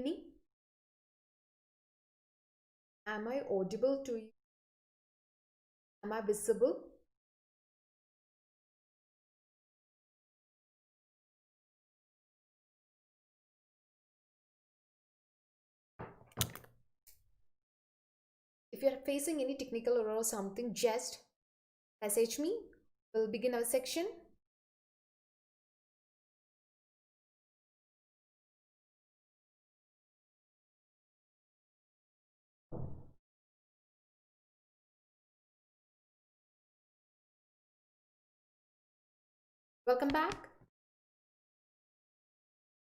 Any? Am I audible to you? Am I visible? If you are facing any technical error or something, just message me. We'll begin our section. Welcome back.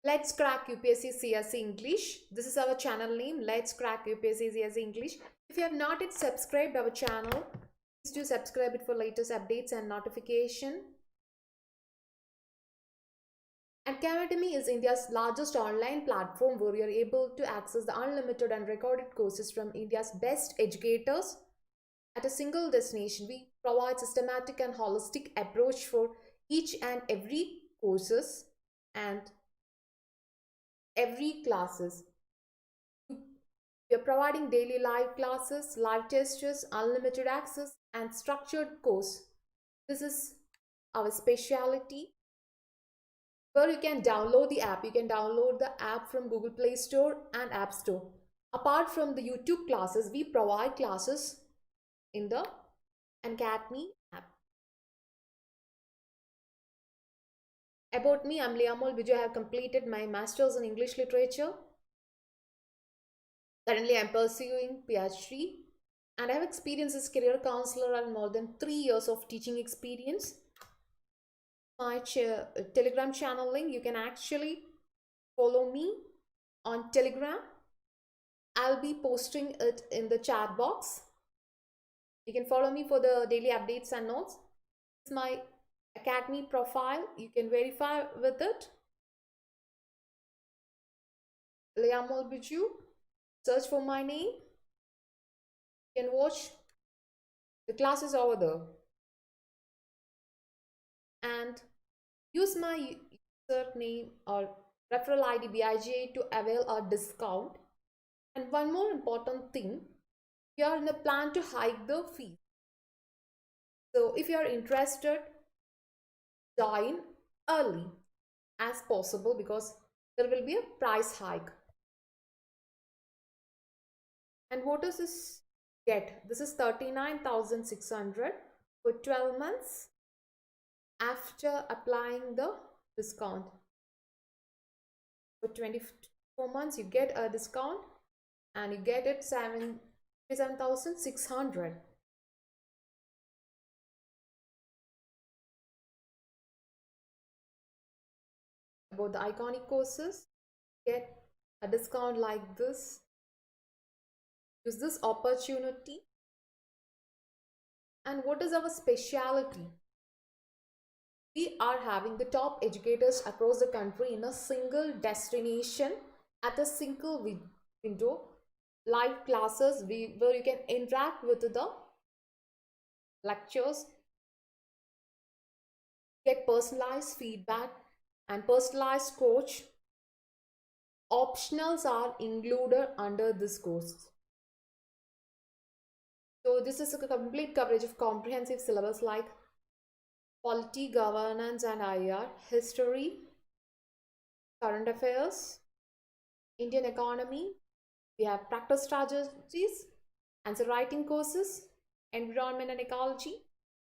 Let's crack UPSC CSE English. This is our channel name. Let's crack UPSC CSE English. If you have not yet subscribed our channel, please do subscribe it for latest updates and notification. Unacademy is India's largest online platform where you are able to access the unlimited and recorded courses from India's best educators at a single destination. We provide systematic and holistic approach for each and every courses and every classes. We are providing daily live classes, live tests, unlimited access and structured course. This is our specialty. Where you can download the app. You can download the app from Google Play Store and App Store. Apart from the YouTube classes, we provide classes in the Unacademy app. About me, I'm Liyamol Biju. I have completed my Masters in English Literature. Currently, I'm pursuing PhD and I have experience as career counselor and more than 3 years of teaching experience. My Telegram channel link, you can actually follow me on Telegram. I'll be posting it in the chat box. You can follow me for the daily updates and notes. It's my Academy profile. You can verify with it. Liyamol Biju. Search for my name. You can watch the classes over there. And use my username or referral ID BIJ to avail a discount. And one more important thing, we are in a plan to hike the fee. So if you are interested, join early as possible because there will be a price hike. And what does this get? This is 39,600 for 12 months after applying the discount. For 24 months, you get a discount and you get it 7,600. About the iconic courses, get a discount like this. Use this opportunity. And what is our specialty? We are having the top educators across the country in a single destination at a single window. Live classes where you can interact with the lectures, get personalized feedback and personalized coach. Optionals are included under this course. So this is a complete coverage of comprehensive syllabus like polity, governance and IR, history, current affairs, Indian economy. We have practice strategies, answer writing courses, environment and ecology,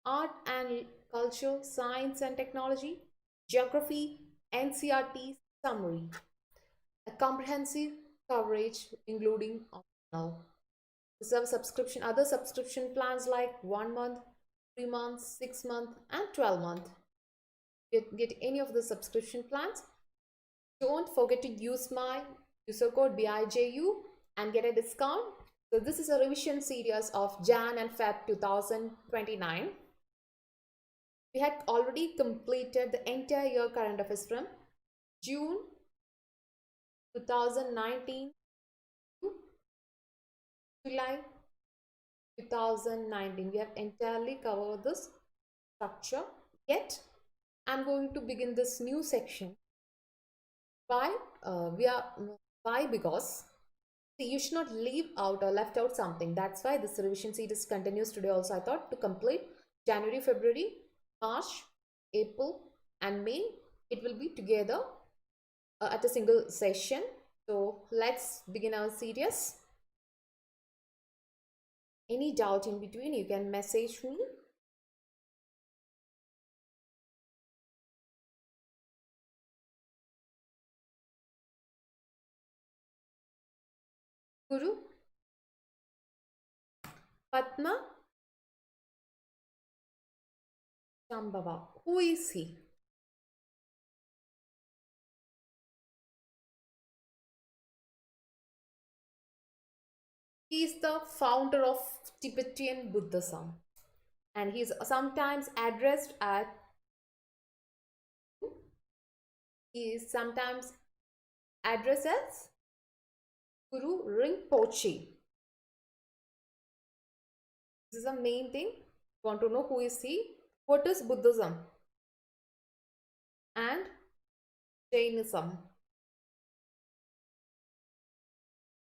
art and culture, science and technology, geography, NCERT summary. A comprehensive coverage including optional. This is our subscription. Other subscription plans like 1 month, 3 months, 6 months and 12 months. Get any of the subscription plans. Don't forget to use my user code BIJU and get a discount. So this is a revision series of Jan and Feb 2029. We had already completed the entire year current affairs from June 2019 to July 2019. We have entirely covered this structure. Yet I'm going to begin this new section by we are Why? Because see, you should not leave out or left out something. That's why this revision series continues today also. I thought to complete January, February, March, April and May. It will be together at a single session. So let's begin our series. Any doubt in between, you can message me. Guru Padma Shambhava. Who is he? He is the founder of Tibetan Buddhism, and he is sometimes addressed as Guru Rinpoche. This is the main thing. You want to know who is he? What is Buddhism and Jainism?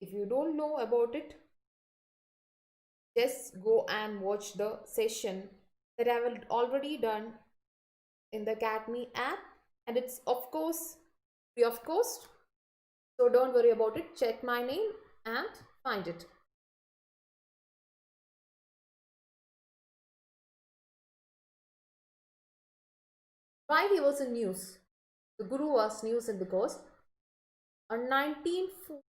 If you don't know about it, just go and watch the session that I have already done in the Academy app, and it's of course free of cost. So don't worry about it. Check my name and find it. Why he was in news? The Guru was news because a 1940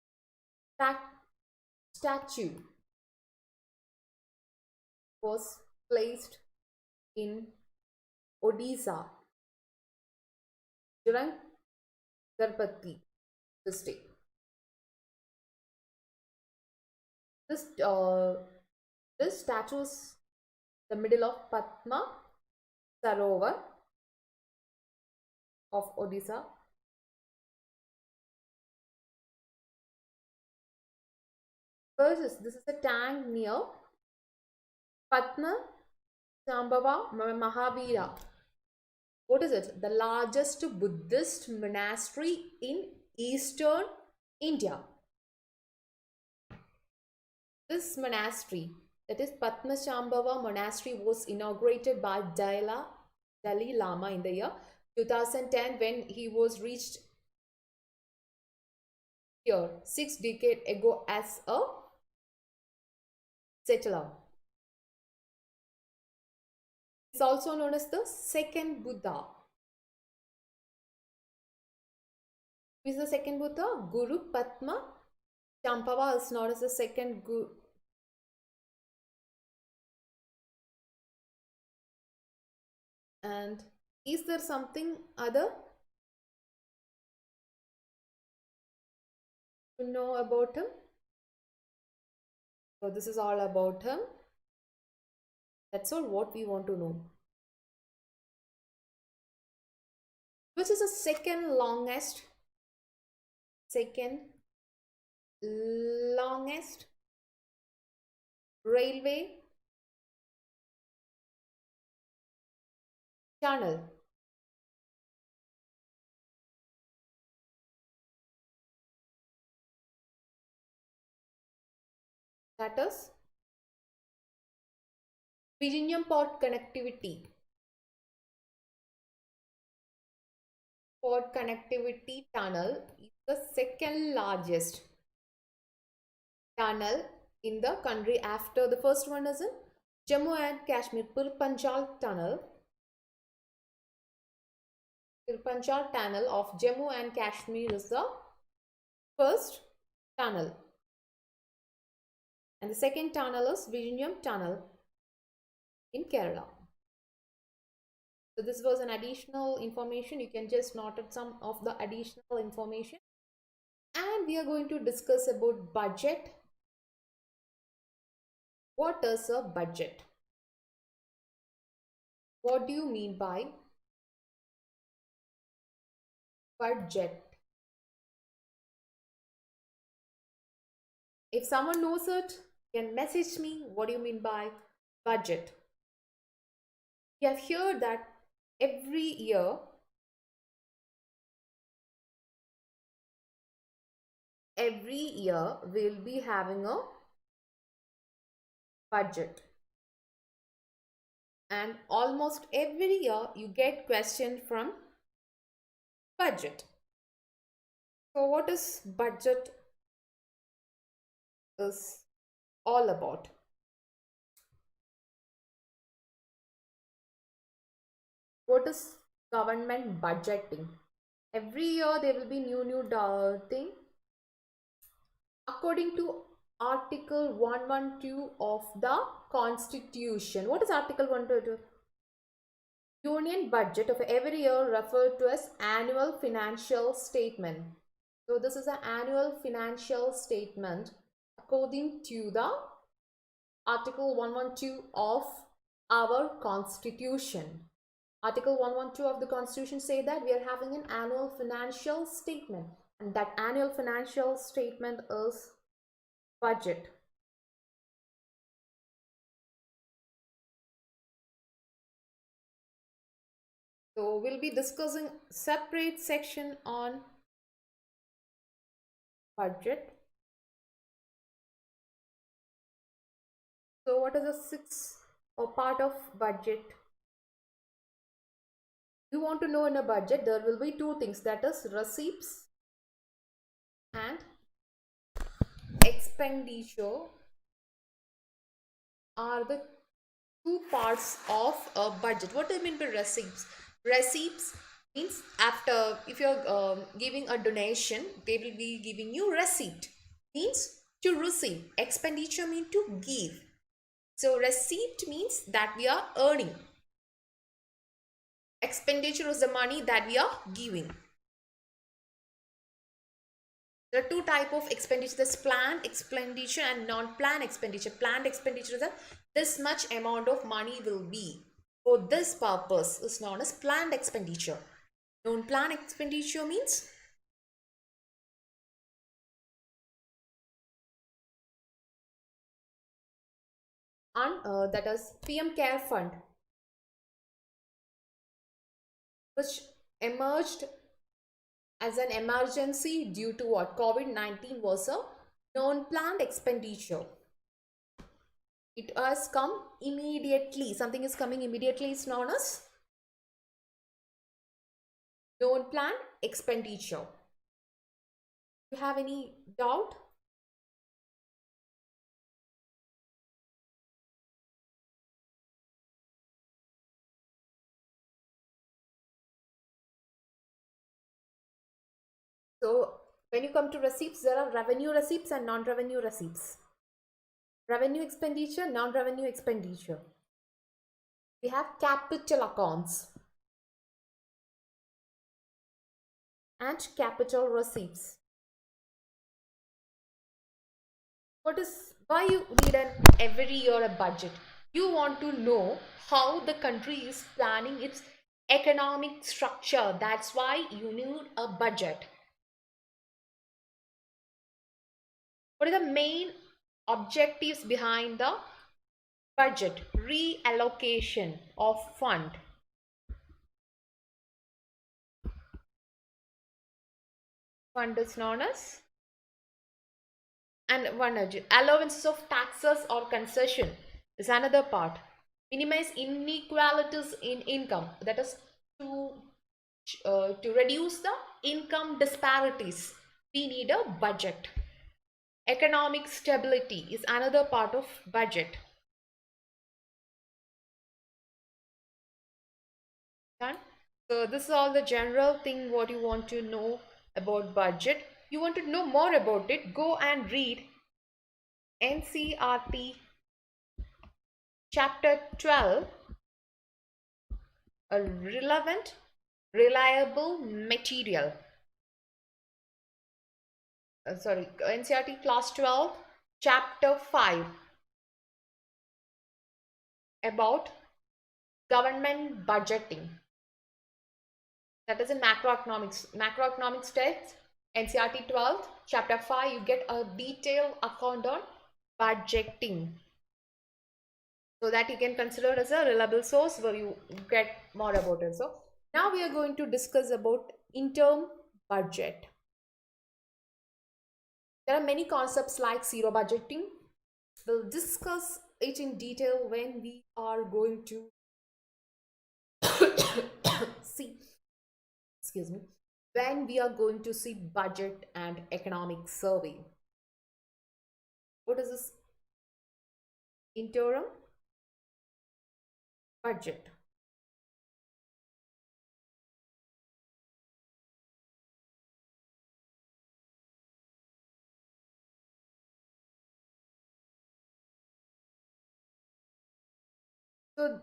statue was placed in Odisha during Garbati district. This statue is the middle of Padma Sarovar of Odisha. First, this is a tank near Padma Shambhava Mahavira. What is it? The largest Buddhist monastery in eastern India. This monastery, that is Padmashambhava Monastery, was inaugurated by Dalai Lama in the year 2010 when he was reached here 6 decades ago as a settler. It's also known as the second Buddha. Who is the second Buddha? Guru Padma Shambhava is known as the second Guru. And is there something other to know about him? So this is all about him. That's all what we want to know. Which is the second longest railway tunnel? That is Vizhinjam Port Connectivity. Port Connectivity Tunnel is the second largest tunnel in the country after the first one is in Jammu and Kashmir Pir-Panjal Tunnel. Pir-Panjal Tunnel of Jammu and Kashmir is the first tunnel. And the second tunnel is Vizhinjam Tunnel in Kerala. So this was an additional information. You can just note some of the additional information. And we are going to discuss about budget. What is a budget? What do you mean by budget? If someone knows it, can message me. What do you mean by budget? You have heard that every year every year we'll be having a budget, and almost every year you get questioned from budget. So what is budget is all about? What is government budgeting? Every year there will be new thing. According to Article 112 of the Constitution. What is Article 112? Union budget of every year referred to as annual financial statement. So this is an annual financial statement according to the Article 112 of our Constitution. Article 112 of the Constitution say that we are having an annual financial statement, and that annual financial statement is budget. So we'll be discussing separate section on budget. So what is the sixth or part of budget? You want to know in a budget, there will be two things, that is receipts and expenditure are the two parts of a budget. What do you mean by receipts? Receipts means after, if you're giving a donation, they will be giving you receipt, means to receive. Expenditure means to give. So receipt means that we are earning. Expenditure is the money that we are giving. There are two types of expenditure. There's planned expenditure and non-planned expenditure. Planned expenditure is that this much amount of money will be for this purpose is known as planned expenditure. Non-planned expenditure means that is PM Care Fund, which emerged as an emergency due to what? COVID-19 was a non-planned expenditure. It has come immediately. Something is coming immediately is known as non-planned expenditure. Do you have any doubt? So when you come to receipts, there are revenue receipts and non-revenue receipts. Revenue expenditure, non-revenue expenditure. We have capital accounts and capital receipts. Why you need every year a budget? You want to know how the country is planning its economic structure. That's why you need a budget. What are the main objectives behind the budget? Reallocation of fund. Fund is known as, and one allowances of taxes or concession is another part. Minimize inequalities in income, that is to reduce the income disparities. We need a budget. Economic stability is another part of budget. Done? So this is all the general thing what you want to know about budget. You want to know more about it, go and read NCRT chapter 12, a relevant reliable material. NCRT class 12 chapter 5 about government budgeting. That is in macroeconomics. Macroeconomics text, NCRT 12 chapter 5, you get a detailed account on budgeting, so that you can consider as a reliable source where you get more about it. So now we are going to discuss about interim budget. There are many concepts like zero budgeting. We'll discuss it in detail when we are going to see, excuse me, when we are going to see budget and economic survey. What is this? Interim budget. So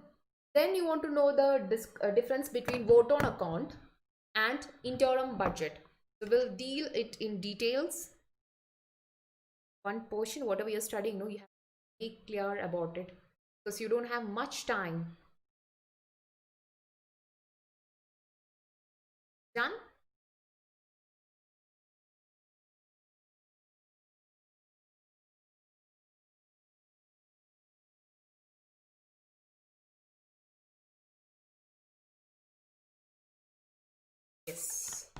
then you want to know the difference between vote on account and interim budget. So we'll deal it in details. One portion, whatever you're studying, no, you have to be clear about it because you don't have much time. Done? Yes.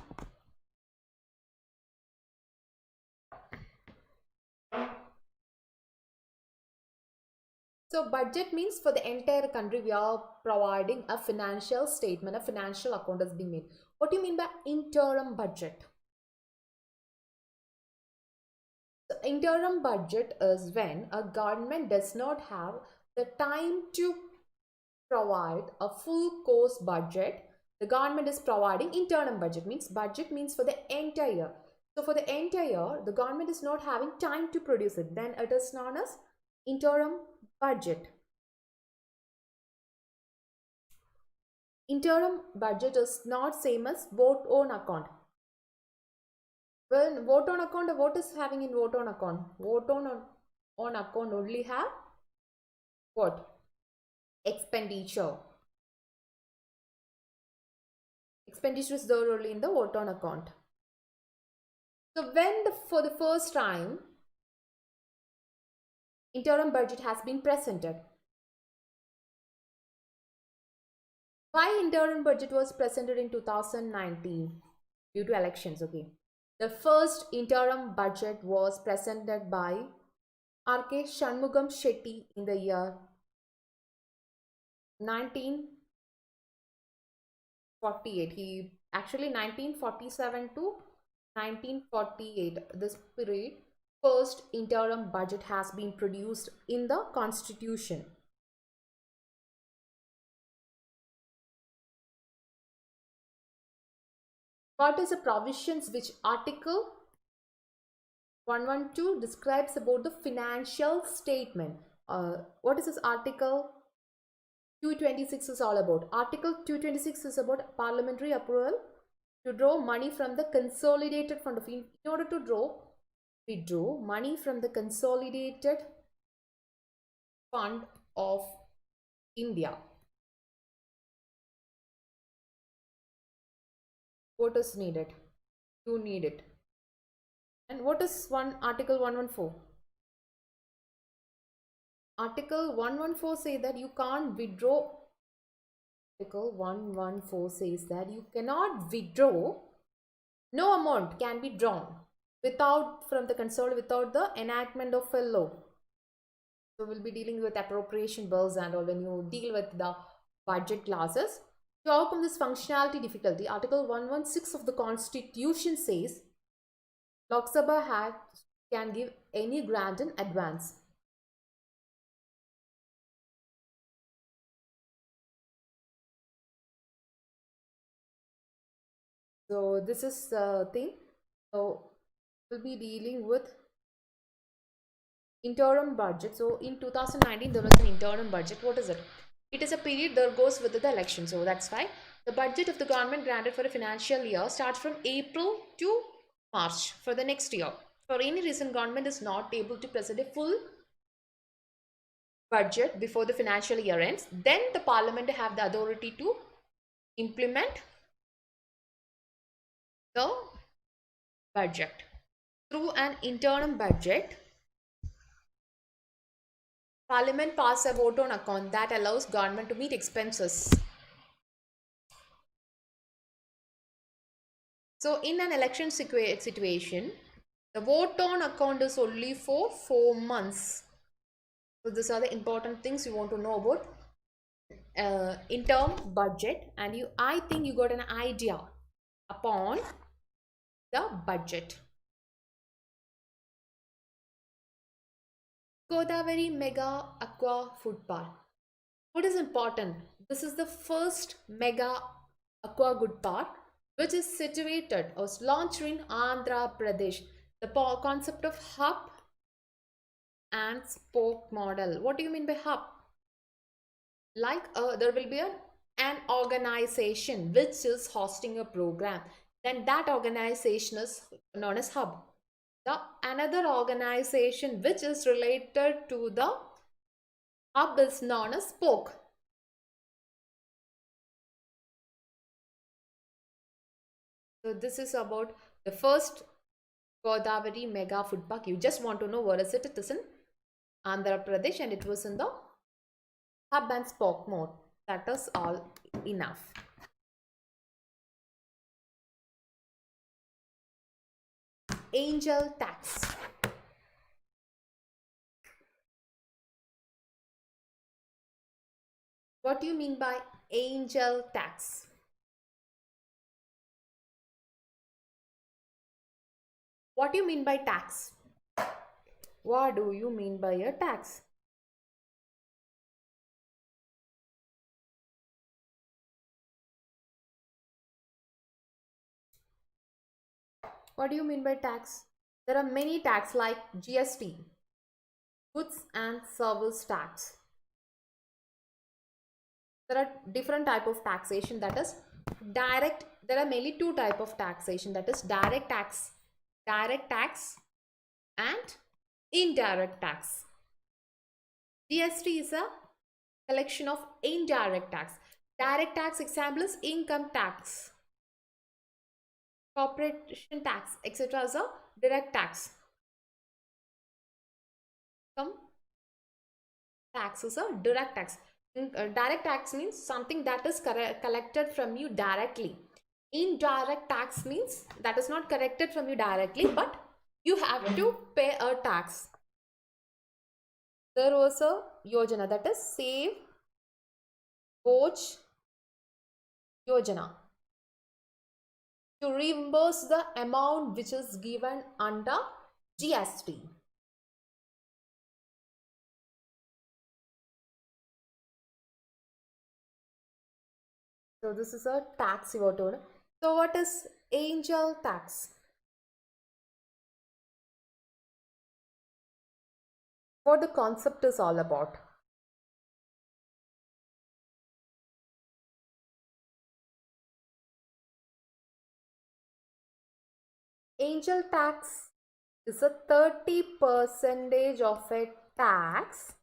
So budget means for the entire country we are providing a financial statement, a financial account has been made. What do you mean by interim budget? The interim budget is when a government does not have the time to provide a full course budget. The government is providing interim budget means for the entire year. So for the entire year, the government is not having time to produce it. Then it is known as interim budget. Interim budget is not same as vote on account. When vote on account, what is having in vote on account? Vote on account only have what? Expenditure. Expenditure is there only in the vote on account. So when for the first time interim budget has been presented. Why interim budget was presented in 2019? Due to elections, okay. The first interim budget was presented by R.K. Shanmugam Shetty in the year 1948. He actually 1947 to 1948, this period, first interim budget has been produced in the constitution. What is the provisions which article 112 describes about the financial statement? What is this article 226 is all about? Article 226 is about parliamentary approval to draw money from the consolidated fund of in order to withdraw money from the consolidated fund of India. What is needed? You need it. And what is Article 114? Article 114 says that you can't withdraw. Article 114 says that you cannot withdraw. No amount can be drawn from the consolidated without the enactment of a law. So we'll be dealing with appropriation bills and all when you deal with the budget classes. To overcome this functionality difficulty, Article 116 of the Constitution says Lok Sabha can give any grant in advance. So this is the thing. So we'll be dealing with interim budget. So in 2019 there was an interim budget. What is it? It is a period that goes with the election. So that's why the budget of the government granted for a financial year starts from April to March for the next year. For any reason, government is not able to present a full budget before the financial year ends. Then the parliament have the authority to implement the budget. Through an interim budget, Parliament passes a vote on account that allows government to meet expenses. So in an election situation, The vote on account is only for 4 months. So these are the important things you want to know about interim budget, and I think you got an idea upon the budget. Godavari Mega Aqua Food Park. What is important? This is the first mega aqua good park which is situated or launched in Andhra Pradesh. The concept of hub and spoke model. What do you mean by hub? Like there will be an organization which is hosting a program, then that organization is known as hub. The another organization which is related to the hub is known as spoke. So this is about the first Godavari Mega Food Park. You just want to know where is it? It is in Andhra Pradesh and it was in the hub and spoke mode. That is all enough. Angel tax. What do you mean by angel tax? What do you mean by tax? What do you mean by a tax? What do you mean by tax? There are many tax like GST, goods and service tax. There are different type of taxation, that is direct. There are mainly two type of taxation, that is direct tax and indirect tax. GST is a collection of indirect tax. Direct tax example is income tax, corporation tax, etc. is a direct tax. Some tax is a direct tax. Direct tax means something that is collected from you directly. Indirect tax means that is not collected from you directly, but you have to pay a tax. There was a Yojana, that is Save Boj Yojana, to reimburse the amount which is given under GST. So this is a tax you are told. So what is angel tax? What the concept is all about? Angel tax is a 30% of a tax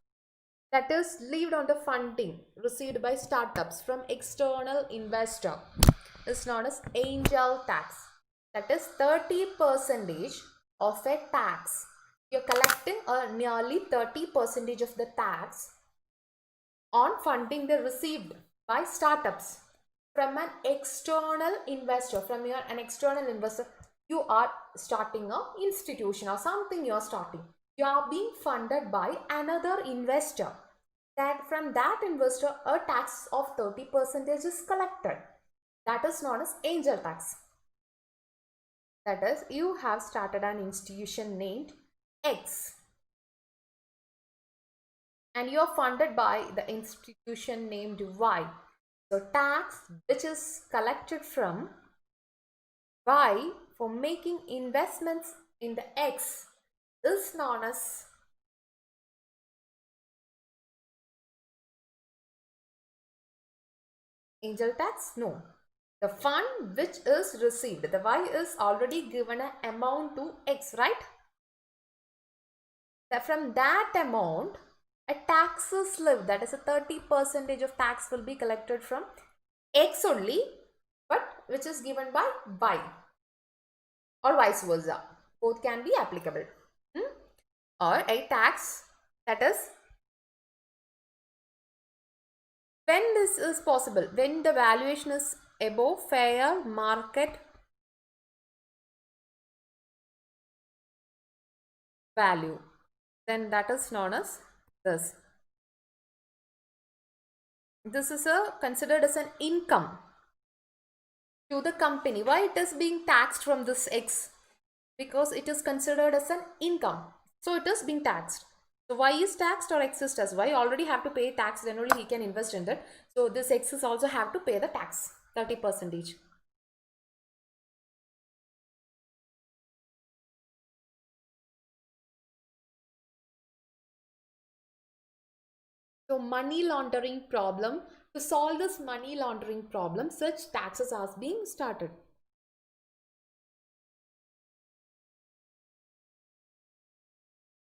that is levied on the funding received by startups from external investor. Is known as angel tax. That is 30% of a tax. You're collecting nearly 30% of the tax on funding they received by startups from an external investor. From an external investor, you are starting an institution or something you are starting. You are being funded by another investor. That from that investor, a tax of 30% is collected. That is known as angel tax. That is, you have started an institution named X and you are funded by the institution named Y. So tax which is collected from Y for making investments in the X is known as angel tax? No. The fund which is received, the Y is already given an amount to X, right? From that amount, a tax is levied, that is a 30% of tax will be collected from X only, but which is given by Y or vice versa. Both can be applicable. Or a tax, that is when this is possible, when the valuation is above fair market value, then that is known as this. This is considered as an income to the company. Why it is being taxed from this X? Because it is considered as an income. So it is being taxed. So Y is taxed or X is taxed? Y already have to pay tax, then only he can invest in that. So this X is also have to pay the tax, 30%. So money laundering problem, to solve this money laundering problem, such taxes are being started.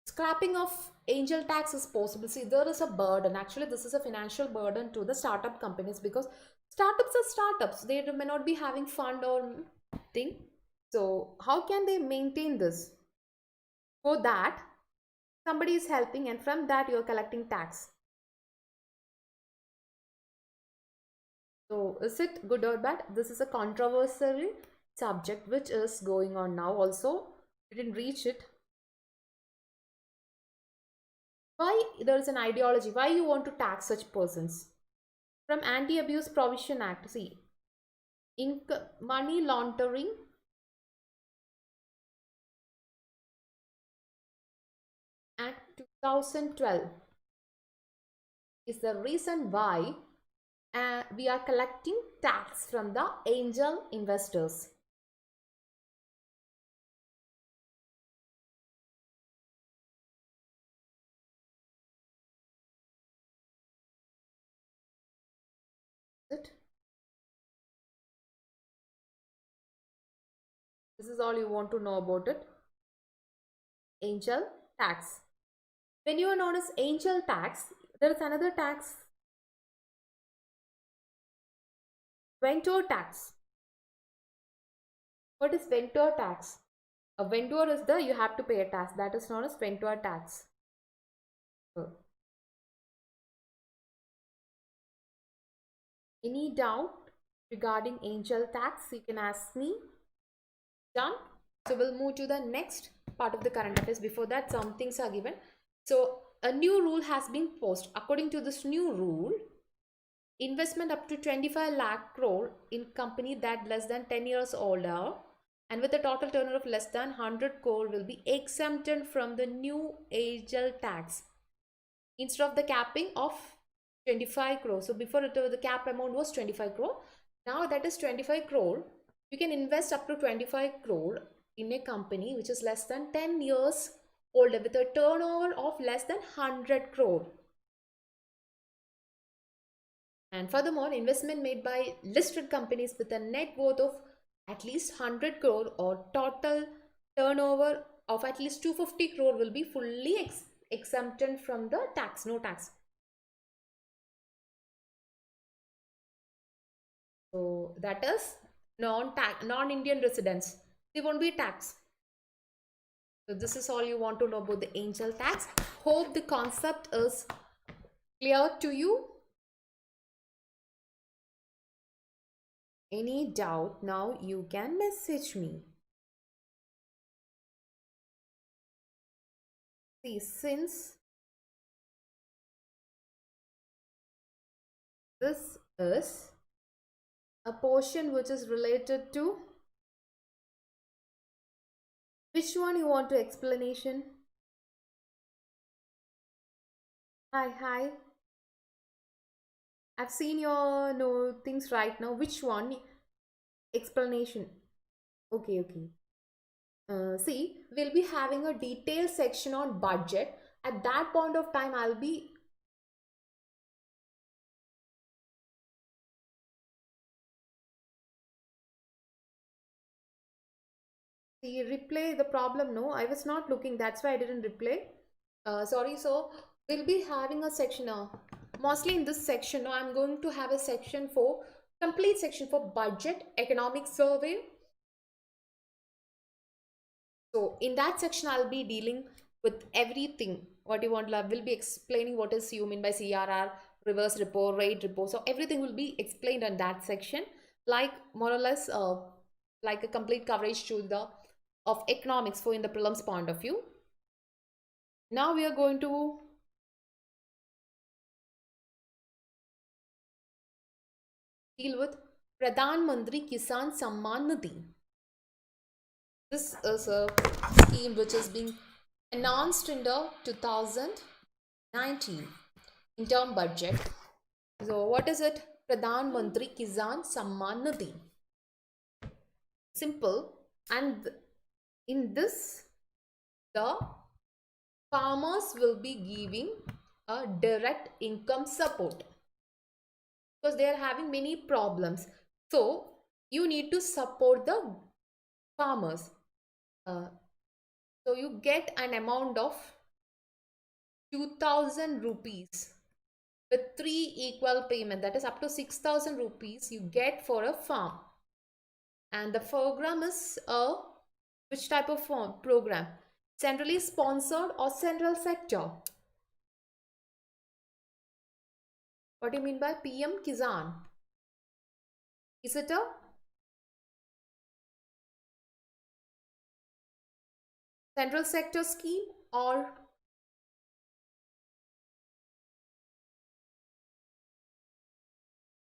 Scrapping of angel tax is possible. See, there is a burden. Actually, this is a financial burden to the startup companies, because startups are startups. They may not be having fund or thing. So how can they maintain this? For that, somebody is helping, and from that you are collecting tax. So is it good or bad? This is a controversial subject which is going on now also. We didn't reach it. Why there is an ideology? Why you want to tax such persons? From Anti-Abuse Provision Act. See, money laundering Act 2012 is the reason why we are collecting tax from the angel investors. This is all you want to know about it. Angel tax. When you are known as angel tax, there is another tax, vendor tax. What is vendor tax? A vendor is the, you have to pay a tax, that is known as vendor tax. Any doubt regarding angel tax, you can ask me. Done. So we'll move to the next part of the current affairs. Before that, some things are given. So a new rule has been posted. According to this new rule, investment up to 25 lakh crore in company that less than 10 years older and with a total turnover of less than 100 crore will be exempted from the new angel tax instead of the capping of 25 crore. So before the cap amount was 25 crore. Now that is 25 crore. You can invest up to 25 crore in a company which is less than 10 years older with a turnover of less than 100 crore. And furthermore, investment made by listed companies with a net worth of at least 100 crore or total turnover of at least 250 crore will be fully exempted from the tax, no tax. So that is non-Indian residents. They won't be taxed. So this is all you want to know about the angel tax. Hope the concept is clear to you. Any doubt now you can message me. See, since this is a portion which is related to which one you want to explanation? Hi. I've seen your things right now. Which one? Explanation. Okay. See, we'll be having a detailed section on budget. At that point of time, I'll be see replay the problem. No, I was not looking. That's why I didn't replay. Sorry. So we'll be having a section mostly in this section. Now I'm going to have a section for complete section for budget, economic survey. So in that section, I'll be dealing with everything. What you want, will be explaining what is you mean by CRR, reverse repo, rate repo. So everything will be explained in that section, like more or less like a complete coverage to the of economics for in the prelims point of view. Now we are going to deal with Pradhanmantri Kisan Samman Nidhi. This is a scheme which is being announced in the 2019 Interim Budget. So what is it? Pradhanmantri Kisan Samman Nidhi. Simple. And in this, the farmers will be giving a direct income support because they are having many problems. So you need to support the farmers. So you get an amount of 2000 rupees with 3 equal payment, that is up to 6000 rupees you get for a farm. And the program is a which type of program? Centrally sponsored or central sector? What do you mean by PM Kisan? Is it a central sector scheme or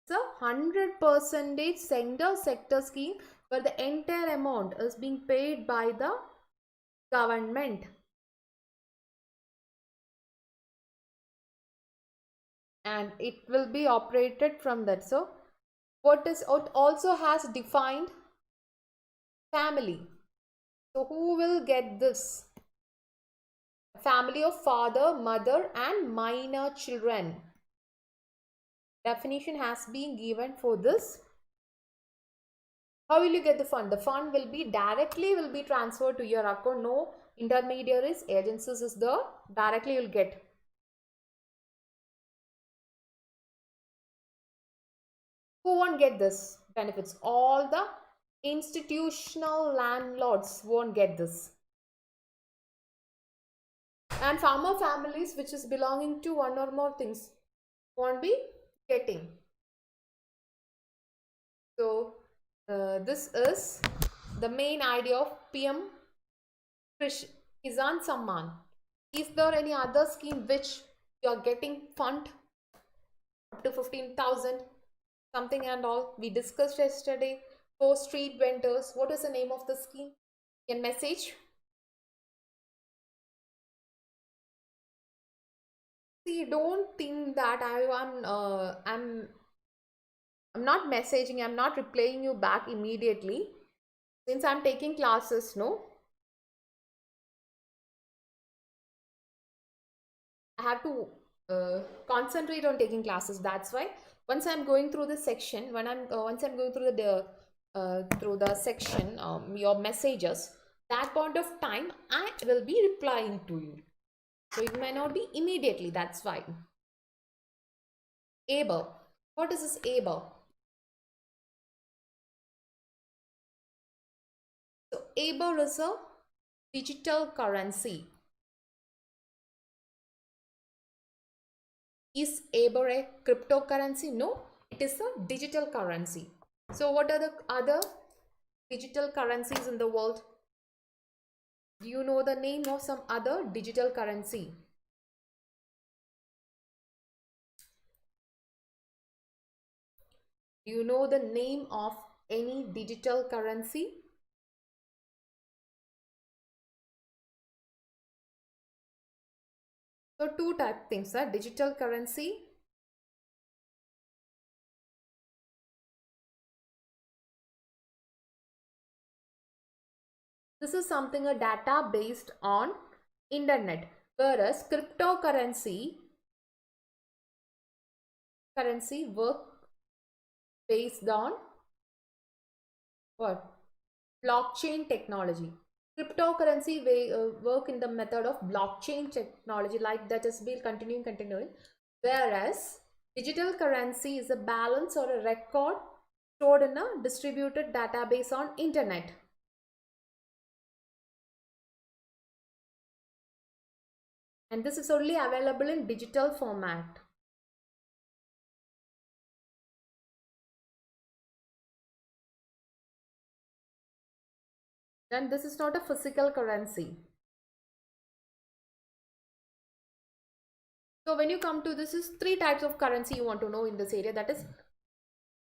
it's a 100% central sector scheme where the entire amount is being paid by the government? And it will be operated from that. So it also has defined family. So who will get this? Family of father, mother and minor children. Definition has been given for this. How will you get the fund? The fund will be transferred to your account. No intermediaries, agencies is there. Directly you'll get. Who won't get this benefits? All the institutional landlords won't get this. And farmer families which is belonging to one or more things won't be getting. So this is the main idea of PM Kisan Samman. Is there any other scheme which you are getting fund up to 15,000 something and all? We discussed yesterday. For street vendors, what is the name of the scheme? Can message. See, don't think that I'm not messaging, I'm not replying you back immediately since I'm taking classes, no? I have to concentrate on taking classes. That's why once I'm going through the section, once I'm going through the section, your messages, that point of time I will be replying to you. So it may not be immediately. That's why. Aber. What is this Aber? So Aber is a digital currency. Is Aber a cryptocurrency? No, it is a digital currency. So what are the other digital currencies in the world? Do you know the name of some other digital currency? Do you know the name of any digital currency? So two type things are digital currency. This is something a data based on internet, whereas cryptocurrency work based on what? Blockchain technology. Cryptocurrency work in the method of blockchain technology, like that is will continuing, whereas digital currency is a balance or a record stored in a distributed database on internet. And this is only available in digital format. Then this is not a physical currency. So when you come to this is three types of currency you want to know in this area. That is,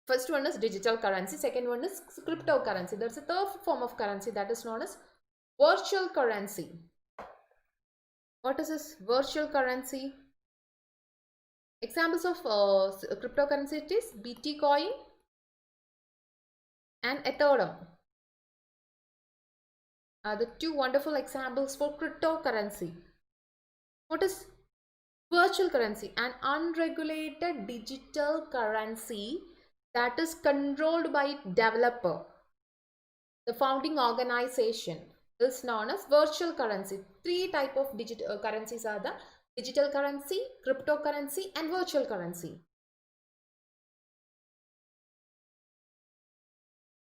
first one is digital currency, second one is cryptocurrency. There's a third form of currency that is known as virtual currency. What is this virtual currency? Examples of cryptocurrency, it is Bitcoin and Ethereum are the two wonderful examples for cryptocurrency. What is virtual currency? An unregulated digital currency that is controlled by developer. The founding organization is known as virtual currency. Three type of digital currencies are the digital currency, cryptocurrency and virtual currency.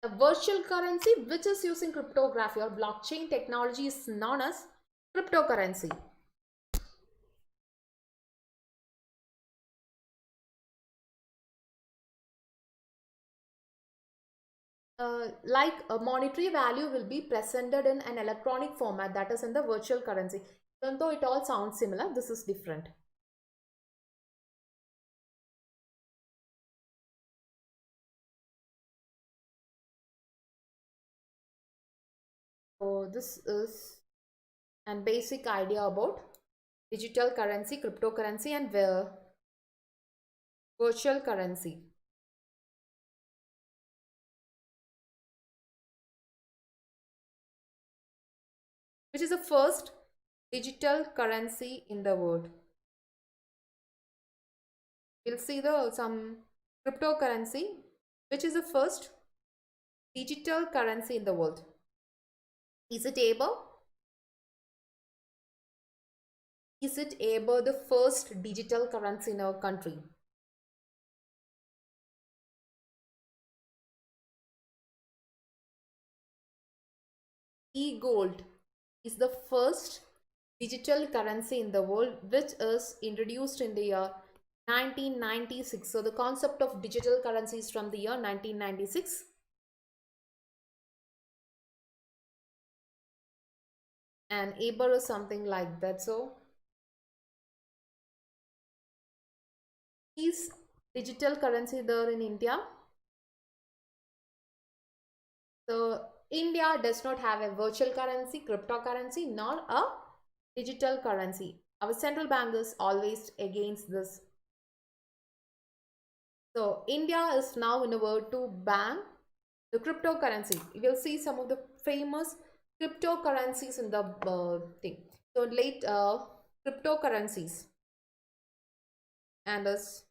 A virtual currency which is using cryptography or blockchain technology is known as cryptocurrency. Like a monetary value will be presented in an electronic format, that is in the virtual currency. Even though it all sounds similar, this is different. So this is a basic idea about digital currency, cryptocurrency and virtual currency. Which is the first digital currency in the world? We'll see some cryptocurrency. Which is the first digital currency in the world? Is it able? Is it ever the first digital currency in our country? E-gold is the first digital currency in the world, which is introduced in the year 1996. So the concept of digital currency is from the year 1996. And ABER is something like that. So is digital currency there in India? So India does not have a virtual currency, cryptocurrency, nor a digital currency. Our central bank is always against this. So India is now in a word to ban the cryptocurrency. You will see some of the famous cryptocurrencies in the thing. So late cryptocurrencies and as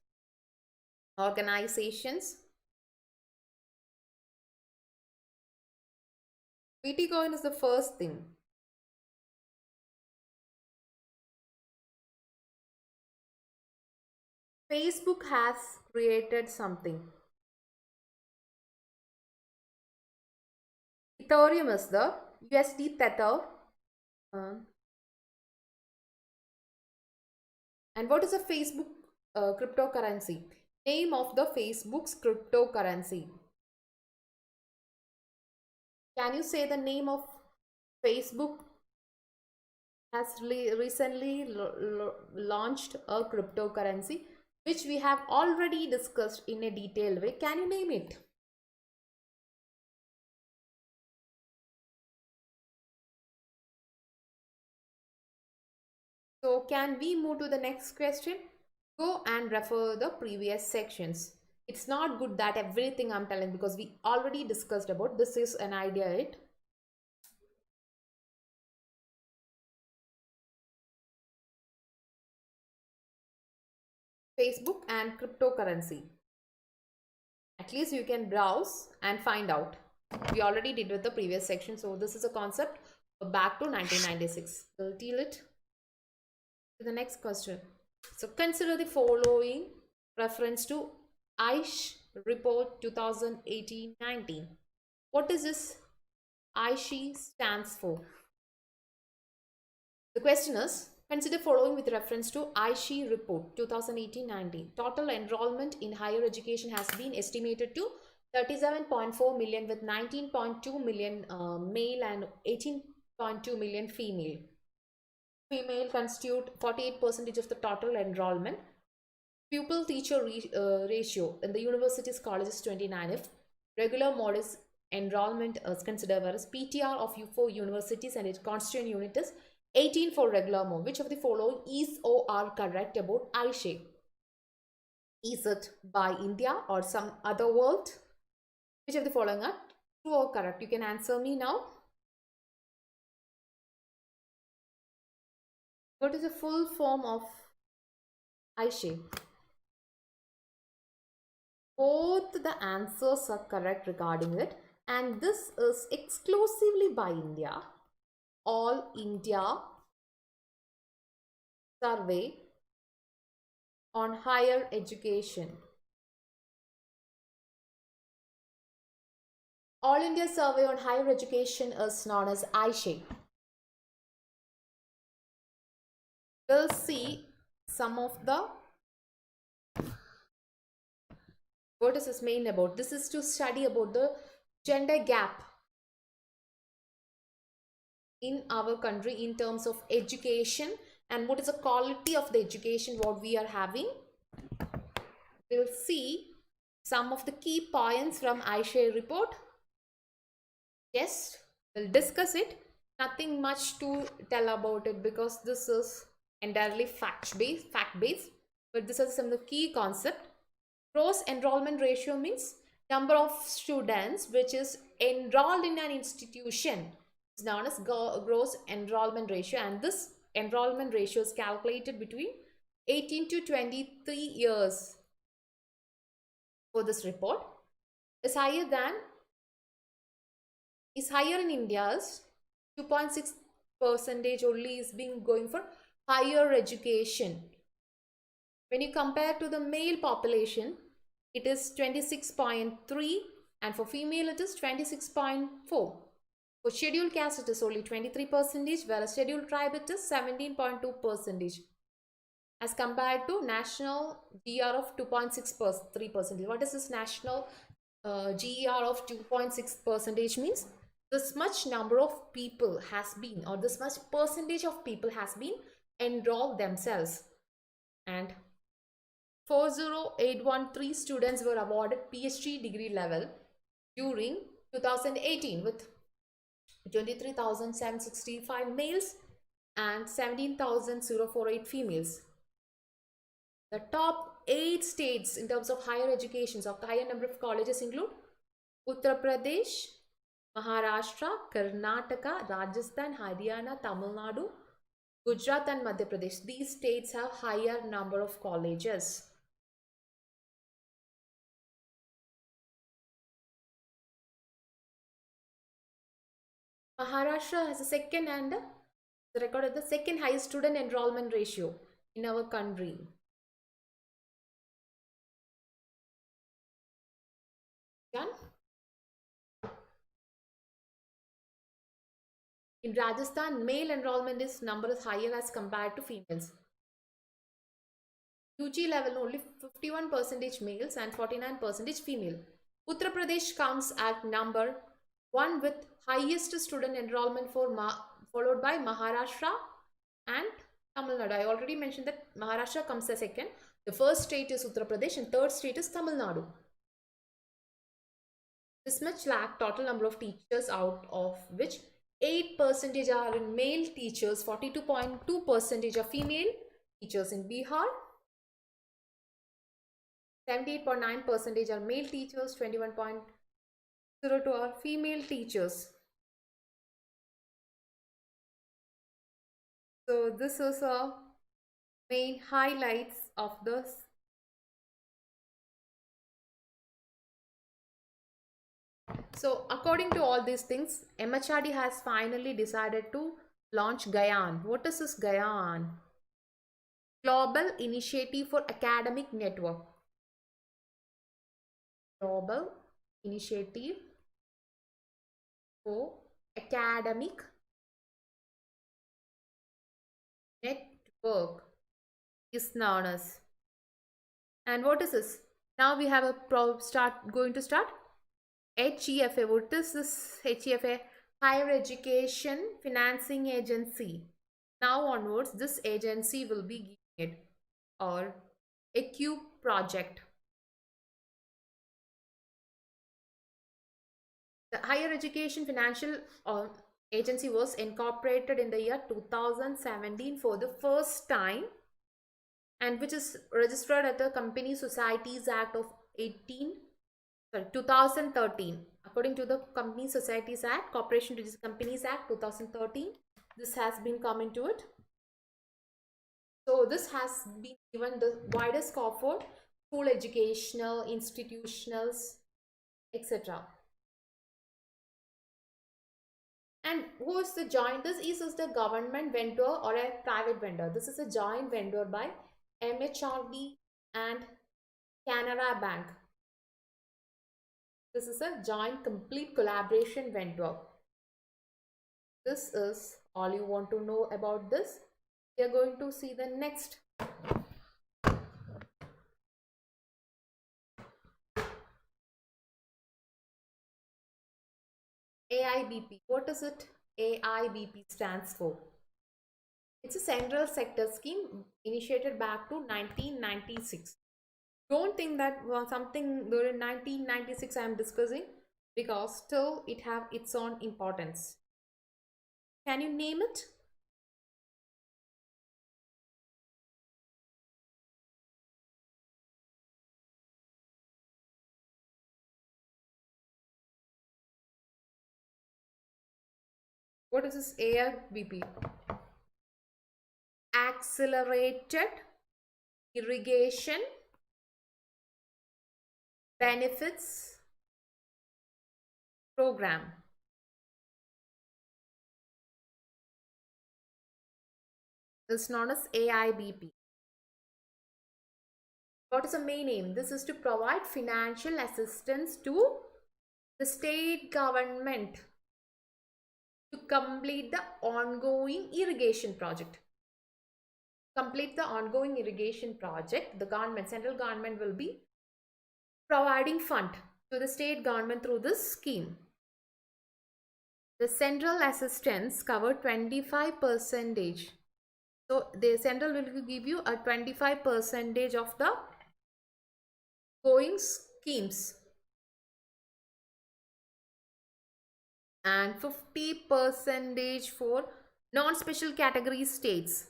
organizations. Bitcoin is the first thing. Facebook has created something. Ethereum is the USD Tether. And what is a Facebook cryptocurrency? Name of the Facebook's cryptocurrency. Can you say the name of Facebook has recently launched a cryptocurrency which we have already discussed in a detailed way? Can you name it? So can we move to the next question? Go and refer the previous sections. It's not good that everything I'm telling, because we already discussed about this is an idea, right? Facebook and cryptocurrency. At least you can browse and find out. We already did with the previous section. So this is a concept back to 1996. We'll deal it to the next question. So consider the following reference to IAS report 2018-19. What is this IAS stands for? The question is, consider following with reference to IAS report 2018-19. Total enrollment in higher education has been estimated to 37.4 million with 19.2 million male and 18.2 million female. female constitute 48% of the total enrollment. Pupil teacher ratio in the universities colleges 29. If regular modest enrollment is considered, whereas PTR of for universities and its constituent unit is 18 for regular mode. Which of the following is or are correct about Aisha? Is it by India or some other world? Which of the following are true or correct? You can answer me now. What is the full form of Aisha? Both the answers are correct regarding it, and this is exclusively by India. All India Survey on Higher Education. All India Survey on Higher Education is known as Aisha. We'll see some of the what is this main about. This is to study about the gender gap in our country in terms of education and what is the quality of the education what we are having. We'll see some of the key points from Aisha report. Yes, we'll discuss it. Nothing much to tell about it because this is entirely fact-based, but this is some of the key concept. Gross enrollment ratio means number of students which is enrolled in an institution is known as gross enrollment ratio, and this enrollment ratio is calculated between 18 to 23 years for this report. Is higher in India's 2.6% only is being going for higher education. When you compare to the male population, it is 26.3 and for female it is 26.4. For scheduled caste it is only 23%, whereas scheduled tribe it is 17.2%. As compared to national GR of 2.63%. What is this national GER of 2.6% means? This much number of people has been, or this much percentage of people has been enrolled themselves. And 40813 students were awarded PhD degree level during 2018 with 23,765 males and 17,048 females. The top 8 states in terms of higher education, so the higher number of colleges include Uttar Pradesh, Maharashtra, Karnataka, Rajasthan, Haryana, Tamil Nadu, Gujarat and Madhya Pradesh. These states have higher number of colleges. Maharashtra has the second and the record of the second highest student enrollment ratio in our country. Done? In Rajasthan, male enrollment number is higher as compared to females. UG level only 51% males and 49% female. Uttar Pradesh comes at number 1 with highest student enrollment followed by Maharashtra and Tamil Nadu. I already mentioned that Maharashtra comes as second. The first state is Uttar Pradesh and third state is Tamil Nadu. This much lack total number of teachers, out of which 8% are in male teachers, 42.2% are female teachers in Bihar, 78.9% are male teachers, 21.02 are female teachers. So this is a main highlights of this. So according to all these things, MHRD has finally decided to launch GAYAN. What is this GAYAN? Global Initiative for Academic Network. Global Initiative for Academic Network is known as. And what is this? Now we have a going to start HEFA. What is this HEFA? Higher Education Financing Agency. Now onwards, this agency will be giving it, or Aqua project. The Higher Education Financial Agency was incorporated in the year 2017 for the first time, and which is registered at the Company Societies Act of 2013. According to the Company Societies Act, Corporation Registered Companies Act 2013, this has been come into it. So this has been given the widest scope for school educational, institutionals, etc. And who is the joint? This is the government vendor or a private vendor. This is a joint vendor by MHRD and Canara Bank. This is a joint complete collaboration vendor. This is all you want to know about this. We are going to see the next. AIBP. What is it? AIBP stands for. It's a central sector scheme initiated back to 1996. Don't think that something during 1996 I am discussing, because still it have its own importance. Can you name it? What is this AIBP? Accelerated Irrigation Benefits Program. This is known as AIBP. What is the main aim? This is to provide financial assistance to the state government to complete the ongoing irrigation project. Complete the ongoing irrigation project, the government, central government will be providing fund to the state government through this scheme. The central assistance covered 25%. So the central will give you a 25% of the going schemes, and 50% for non-special category states.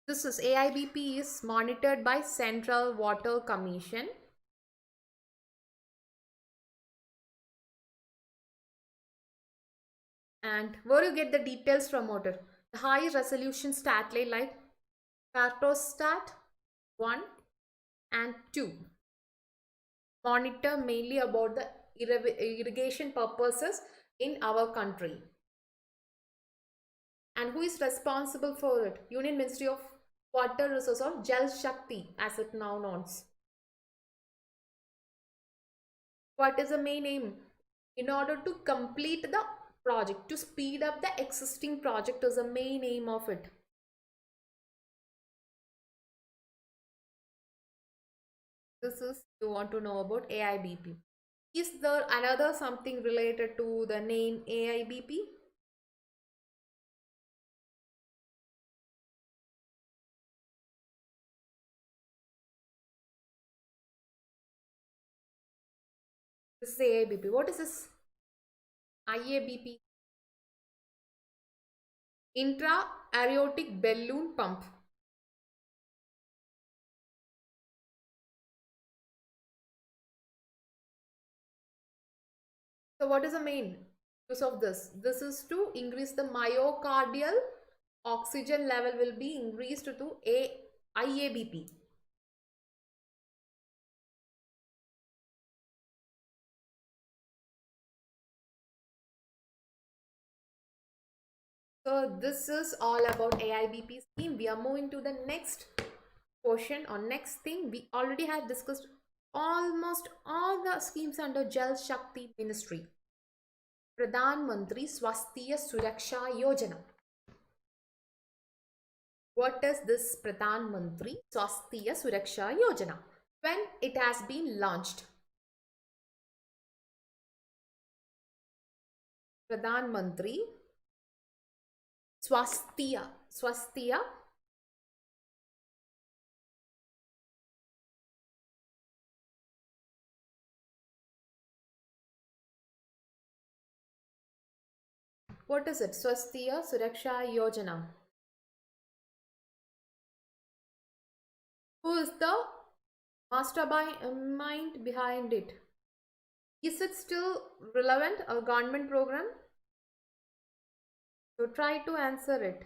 This is AIBP is monitored by Central Water Commission. And where you get the details from water? The high resolution satellite like Cartostat 1 and 2 monitor mainly about the irrigation purposes in our country. And who is responsible for it? Union Ministry of Water Resources, or Jal Shakti as it now known. What is the main aim? In order to complete the project, to speed up the existing project is the main aim of it. This is you want to know about AIBP. Is there another something related to the name AIBP? This is AIBP. What is this? IABP? Intra-aortic balloon pump. So what is the main use of this? This is to increase the myocardial oxygen level will be increased to IABP. So this is all about AIBP scheme. We are moving to the next portion or next thing. We already have discussed almost all the schemes under Jal Shakti Ministry. Pradhanmantri Swastha Suraksha Yojana. What is this Pradhanmantri Swastha Suraksha Yojana? When it has been launched? Pradhanmantri Swastha. What is it? Swastha Suraksha Yojana. Who is the mastermind behind it? Is it still relevant, a government program? So try to answer it.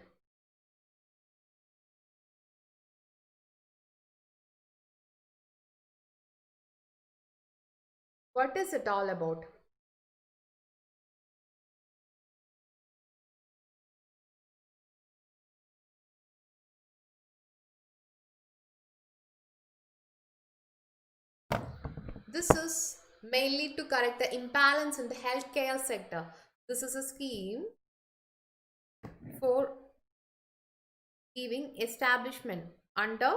What is it all about? This is mainly to correct the imbalance in the healthcare sector. This is a scheme for giving establishment under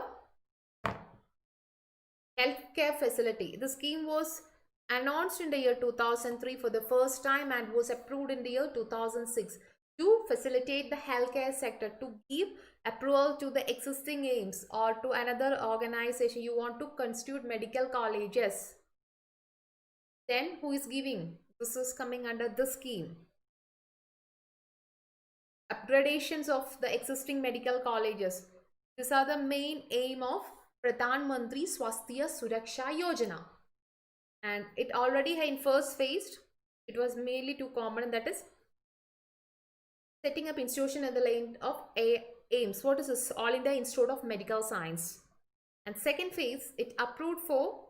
healthcare facility. The scheme was announced in the year 2003 for the first time and was approved in the year 2006 to facilitate the healthcare sector, to give approval to the existing aims or to another organization. You want to constitute medical colleges, then who is giving? This is coming under the scheme. Upgradations of the existing medical colleges. These are the main aim of Pradhanmantri Swastha Suraksha Yojana. And it already in first phase, it was mainly two components, that is setting up institution in the line of aims. What is this? All India Institute of Medical Science. And second phase, it approved for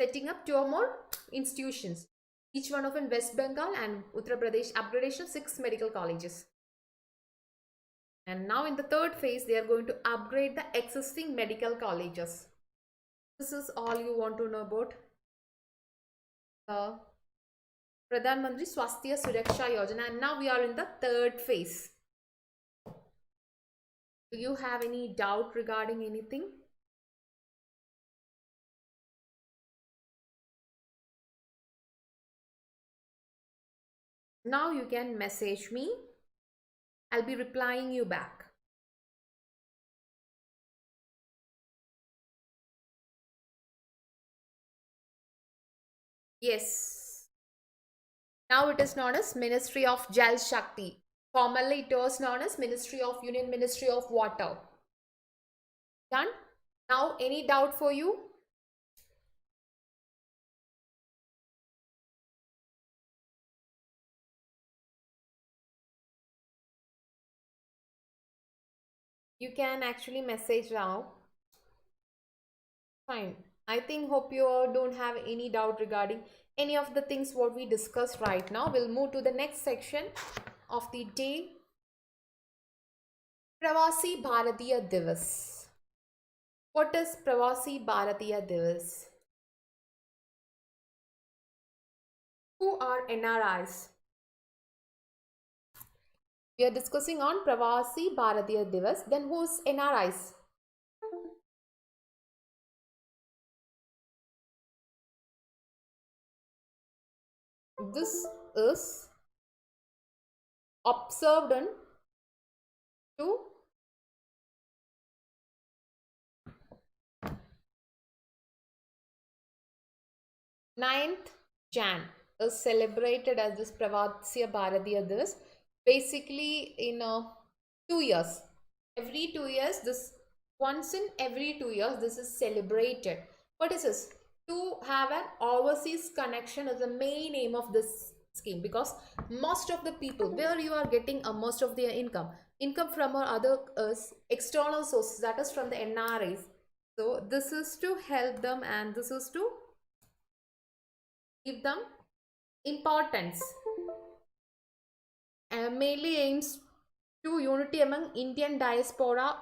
setting up two or more institutions, each one of in West Bengal and Uttar Pradesh, upgradation of 6 medical colleges. And now in the third phase, they are going to upgrade the existing medical colleges. This is all you want to know about the Pradhan Mantri Swasthya Suraksha Yojana. And now we are in the third phase. Do you have any doubt regarding anything? Now you can message me. I'll be replying you back. Yes. Now it is known as Ministry of Jal Shakti. Formerly it was known as Union Ministry of Water. Done? Now any doubt for you? You can actually message now. Fine. I think hope you all don't have any doubt regarding any of the things what we discussed right now. We'll move to the next section of the day. Pravasi bharatiya devas. What is pravasi bharatiya devas? Who are NRIs? We are discussing on pravasi bharatiya devas. Then who's NRIs? This is observed on to 9th Jan is celebrated as this Pravasya Bharatiya Divas. Basically in 2 years, every 2 years, this once in every 2 years this is celebrated. What is this? To have an overseas connection is the main aim of this scheme, because most of the people where you are getting most of their income from our other external sources, that is from the NRIs. So this is to help them and this is to give them importance. Mainly aims to unity among Indian diaspora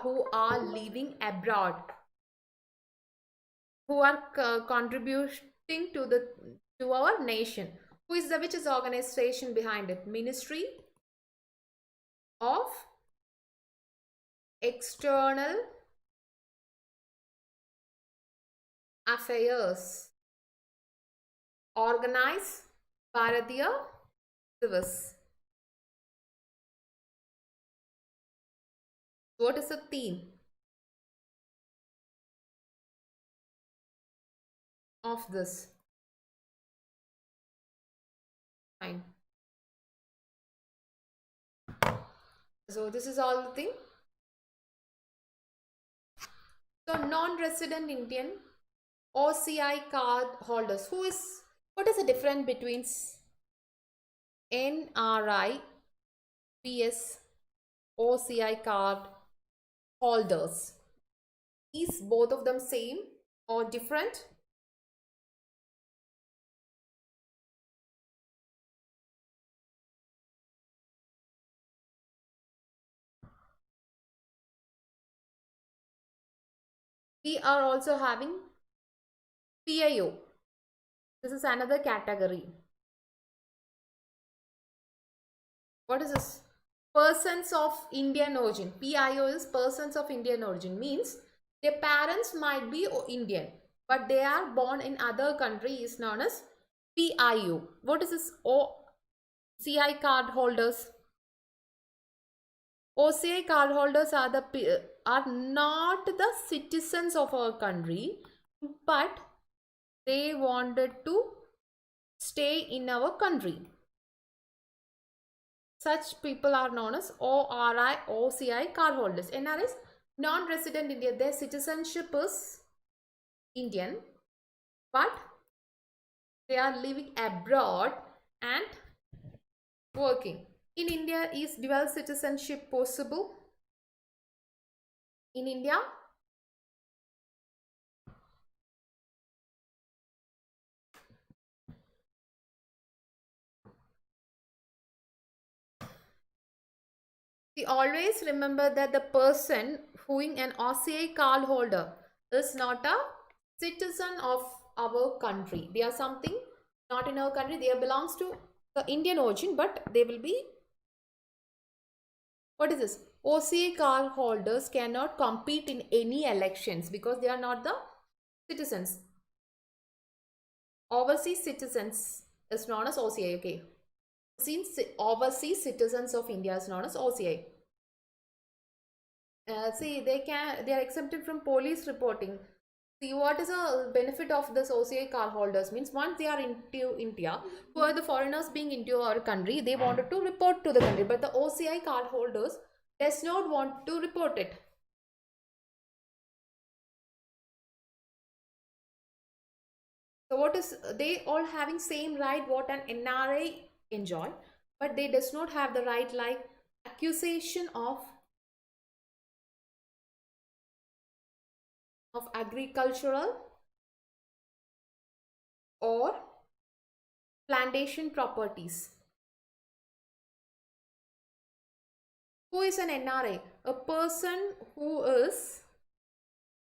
who are living abroad, who are contributing to our nation. Which is the organization behind it? Ministry of External Affairs. Organize bharatiya, devas. What is the theme of this? Fine. So this is all the thing. So non-resident Indian OCI card holders. What is the difference between NRI vs OCI card holders? Is both of them same or different? We are also having PIO. This is another category. What is this? Persons of Indian origin. PIO is persons of Indian origin. Means their parents might be Indian, but they are born in other country, is known as PIO. What is this? OCI card holders. OCI card holders are not the citizens of our country, but they wanted to stay in our country. Such people are known as ORI, OCI card holders. NR is non-resident Indian. Their citizenship is Indian, but they are living abroad and working. In India, is dual citizenship possible? In India? We always remember that the person who is an OCI card holder is not a citizen of our country. They are something not in our country. They belongs to the Indian origin, but they will be. What is this? OCI card holders cannot compete in any elections because they are not the citizens. Overseas citizens is known as OCI. Okay. Since overseas citizens of India is known as OCI. See, they are exempted from police reporting. See, what is the benefit of this OCI card holders? Means once they are into India, who are the foreigners being into our country, they wanted to report to the country, but the OCI card holders does not want to report it. So what is, they all having same right what an NRI enjoy, but they does not have the right like accusation of agricultural or plantation properties. Who is an NRI? A person who is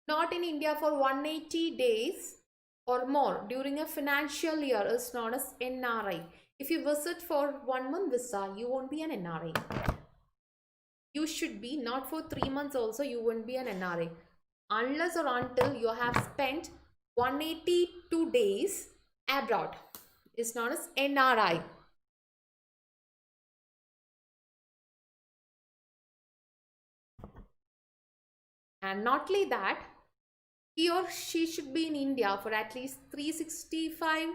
not in India for 180 days or more during a financial year is known as NRI. If you visit for 1 month visa, you won't be an NRI. You should be not for 3 months also, you won't be an NRI. Unless or until you have spent 182 days abroad, is known as NRI. And not only that, he or she should be in India for at least 365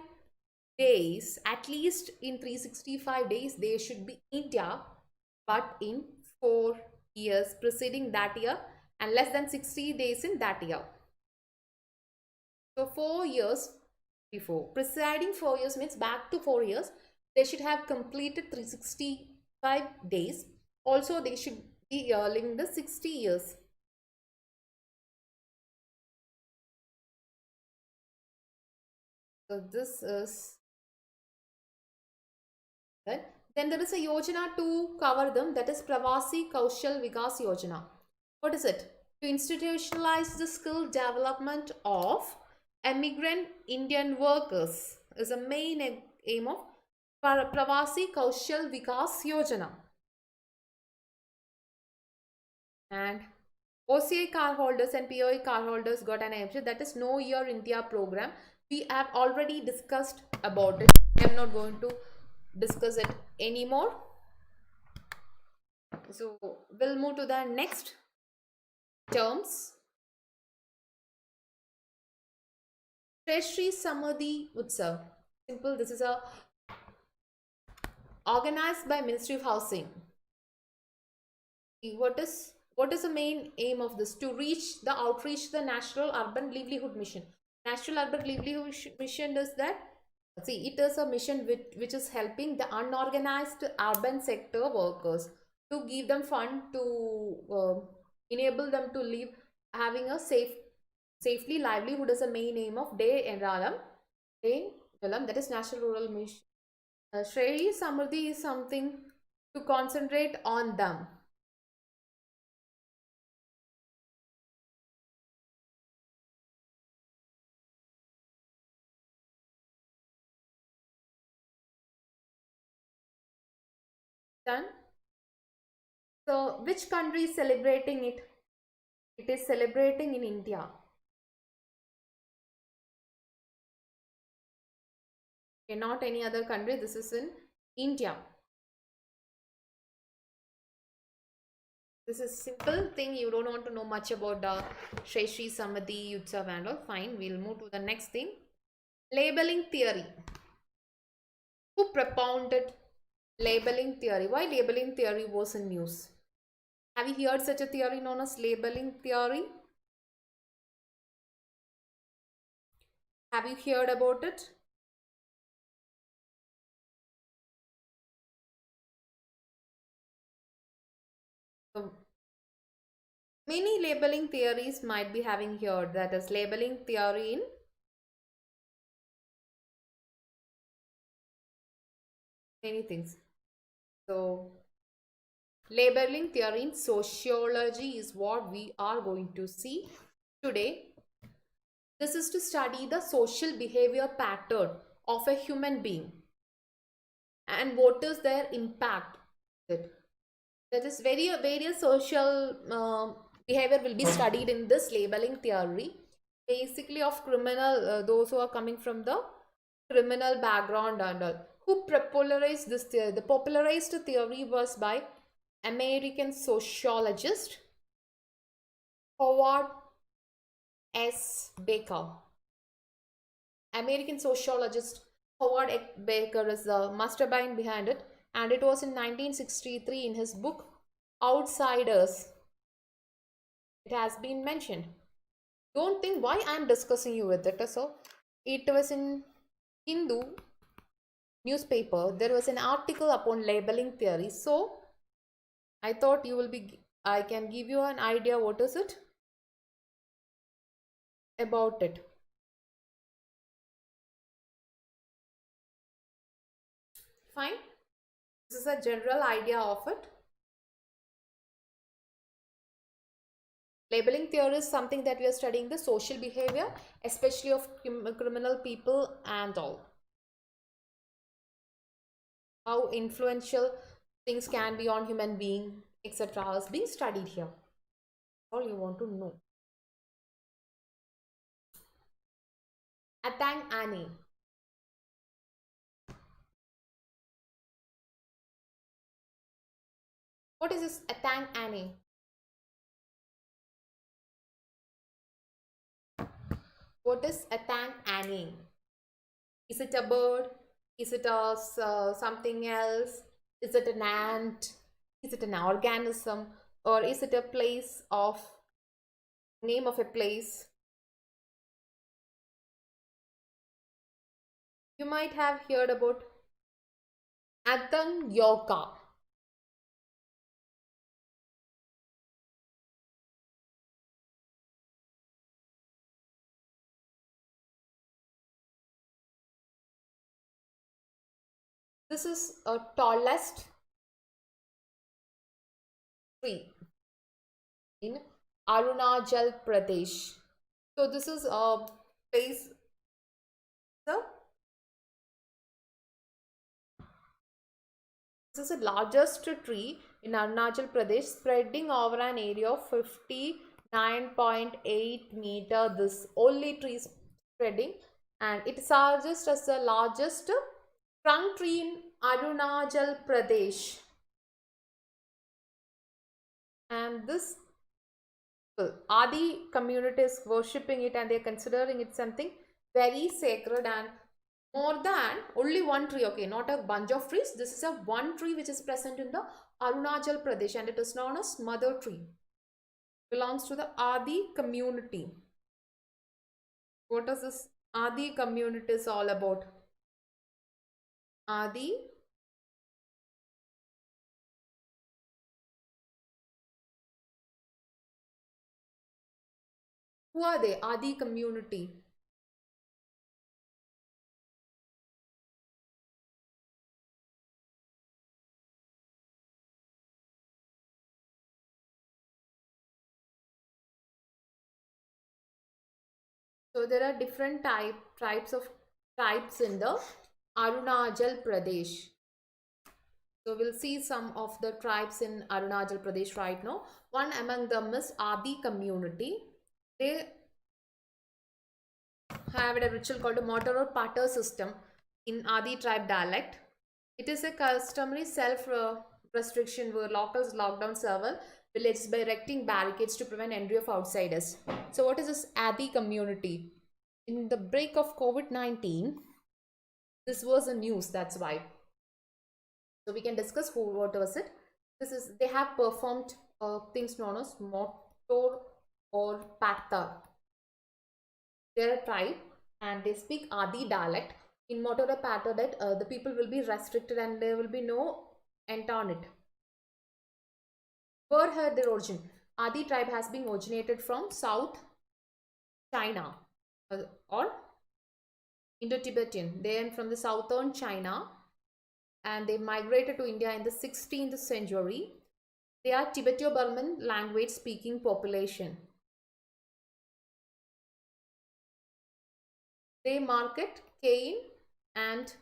days. At least in 365 days, they should be in India, but in 4 years preceding that year and less than 60 days in that year. So 4 years before. Preceding 4 years means back to 4 years. They should have completed 365 days. Also, they should be living the 60 years. So this is that. Then there is a Yojana to cover them, that is Pravasi Kaushal Vikas Yojana. What is it? To institutionalize the skill development of immigrant Indian workers is a main aim of Pravasi Kaushal Vikas Yojana. And OCI card holders and POI card holders got an exemption, that is Know Your India program. We have already discussed about it. I am not going to discuss it anymore. So we'll move to the next terms. Shri Samadhi Utsav. Simple. This is a organized by Ministry of Housing. What is the main aim of this? To outreach the National Urban Livelihood Mission. National Urban Livelihood Mission is that, see, it is a mission which is helping the unorganized urban sector workers to give them fund to enable them to live having a safely livelihood is the main aim of Enrollment. That is National Rural Mission. Shri Samriddhi is something to concentrate on them. Done. So which country is celebrating it? It is celebrating in India. Okay, not any other country. This is in India. This is simple thing. You don't want to know much about the Shri Samadhi Utsav and all. Fine. We'll move to the next thing. Labeling theory. Who propounded labeling theory? Why labeling theory was in news? Have you heard such a theory known as labeling theory? Have you heard about it? So, many labeling theories might be having heard, that is labeling theory in many things. So labeling theory in sociology is what we are going to see today. This is to study the social behavior pattern of a human being and what is their impact. That is various social behavior will be studied in this labeling theory, basically of criminal, those who are coming from the criminal background and all. Who popularized this theory? The popularized theory was by American sociologist Howard S. Baker. American sociologist Howard S. Baker is the mastermind behind it, and it was in 1963 in his book Outsiders. It has been mentioned. Don't think why I am discussing you with it. So it was in Hindu newspaper. There was an article upon labeling theory. So I thought I can give you an idea what is it about it. Fine. This is a general idea of it. Labeling theory is something that we are studying the social behavior, especially of criminal people and all. How influential things can be on human being, etc. is being studied here. All you want to know. Atang Annie. What is this Atang Annie? What is Atang Annie? Is it a bird? Is it a something else? Is it an ant? Is it an organism? Or is it a place of name of a place? You might have heard about Atang Yoga. This is a tallest tree in Arunachal Pradesh. So this is a place. So this is the largest tree in Arunachal Pradesh, spreading over an area of 59.8 meter. This only tree is spreading, and it emerges as the largest trunk tree in Arunachal Pradesh. And this Adi community is worshipping it, and they're considering it something very sacred, and more than only one tree, okay, not a bunch of trees. This is a one tree which is present in the Arunachal Pradesh, and it is known as mother tree. Belongs to the Adi community. What is this Adi community is all about? Adi who are they? Adi community. So there are different tribes in the Arunachal Pradesh. So we'll see some of the tribes in Arunachal Pradesh right now. One among them is Adi community. They have a ritual called a mortar or patter system in Adi tribe dialect. It is a customary self-restriction where locals lock down several villages by erecting barricades to prevent entry of outsiders. So what is this Adi community? In the break of COVID-19, this was a news, that's why. So we can discuss what was it. They have performed things known as mortar or patter. They're a tribe and they speak Adi dialect. In mortar or patter that the people will be restricted and there will be no enter on it. Where had their origin? Adi tribe has been originated from South China or Indo-Tibetan. They are from the southern China and they migrated to India in the 16th century. They are Tibeto-Burman language speaking population. They market cane and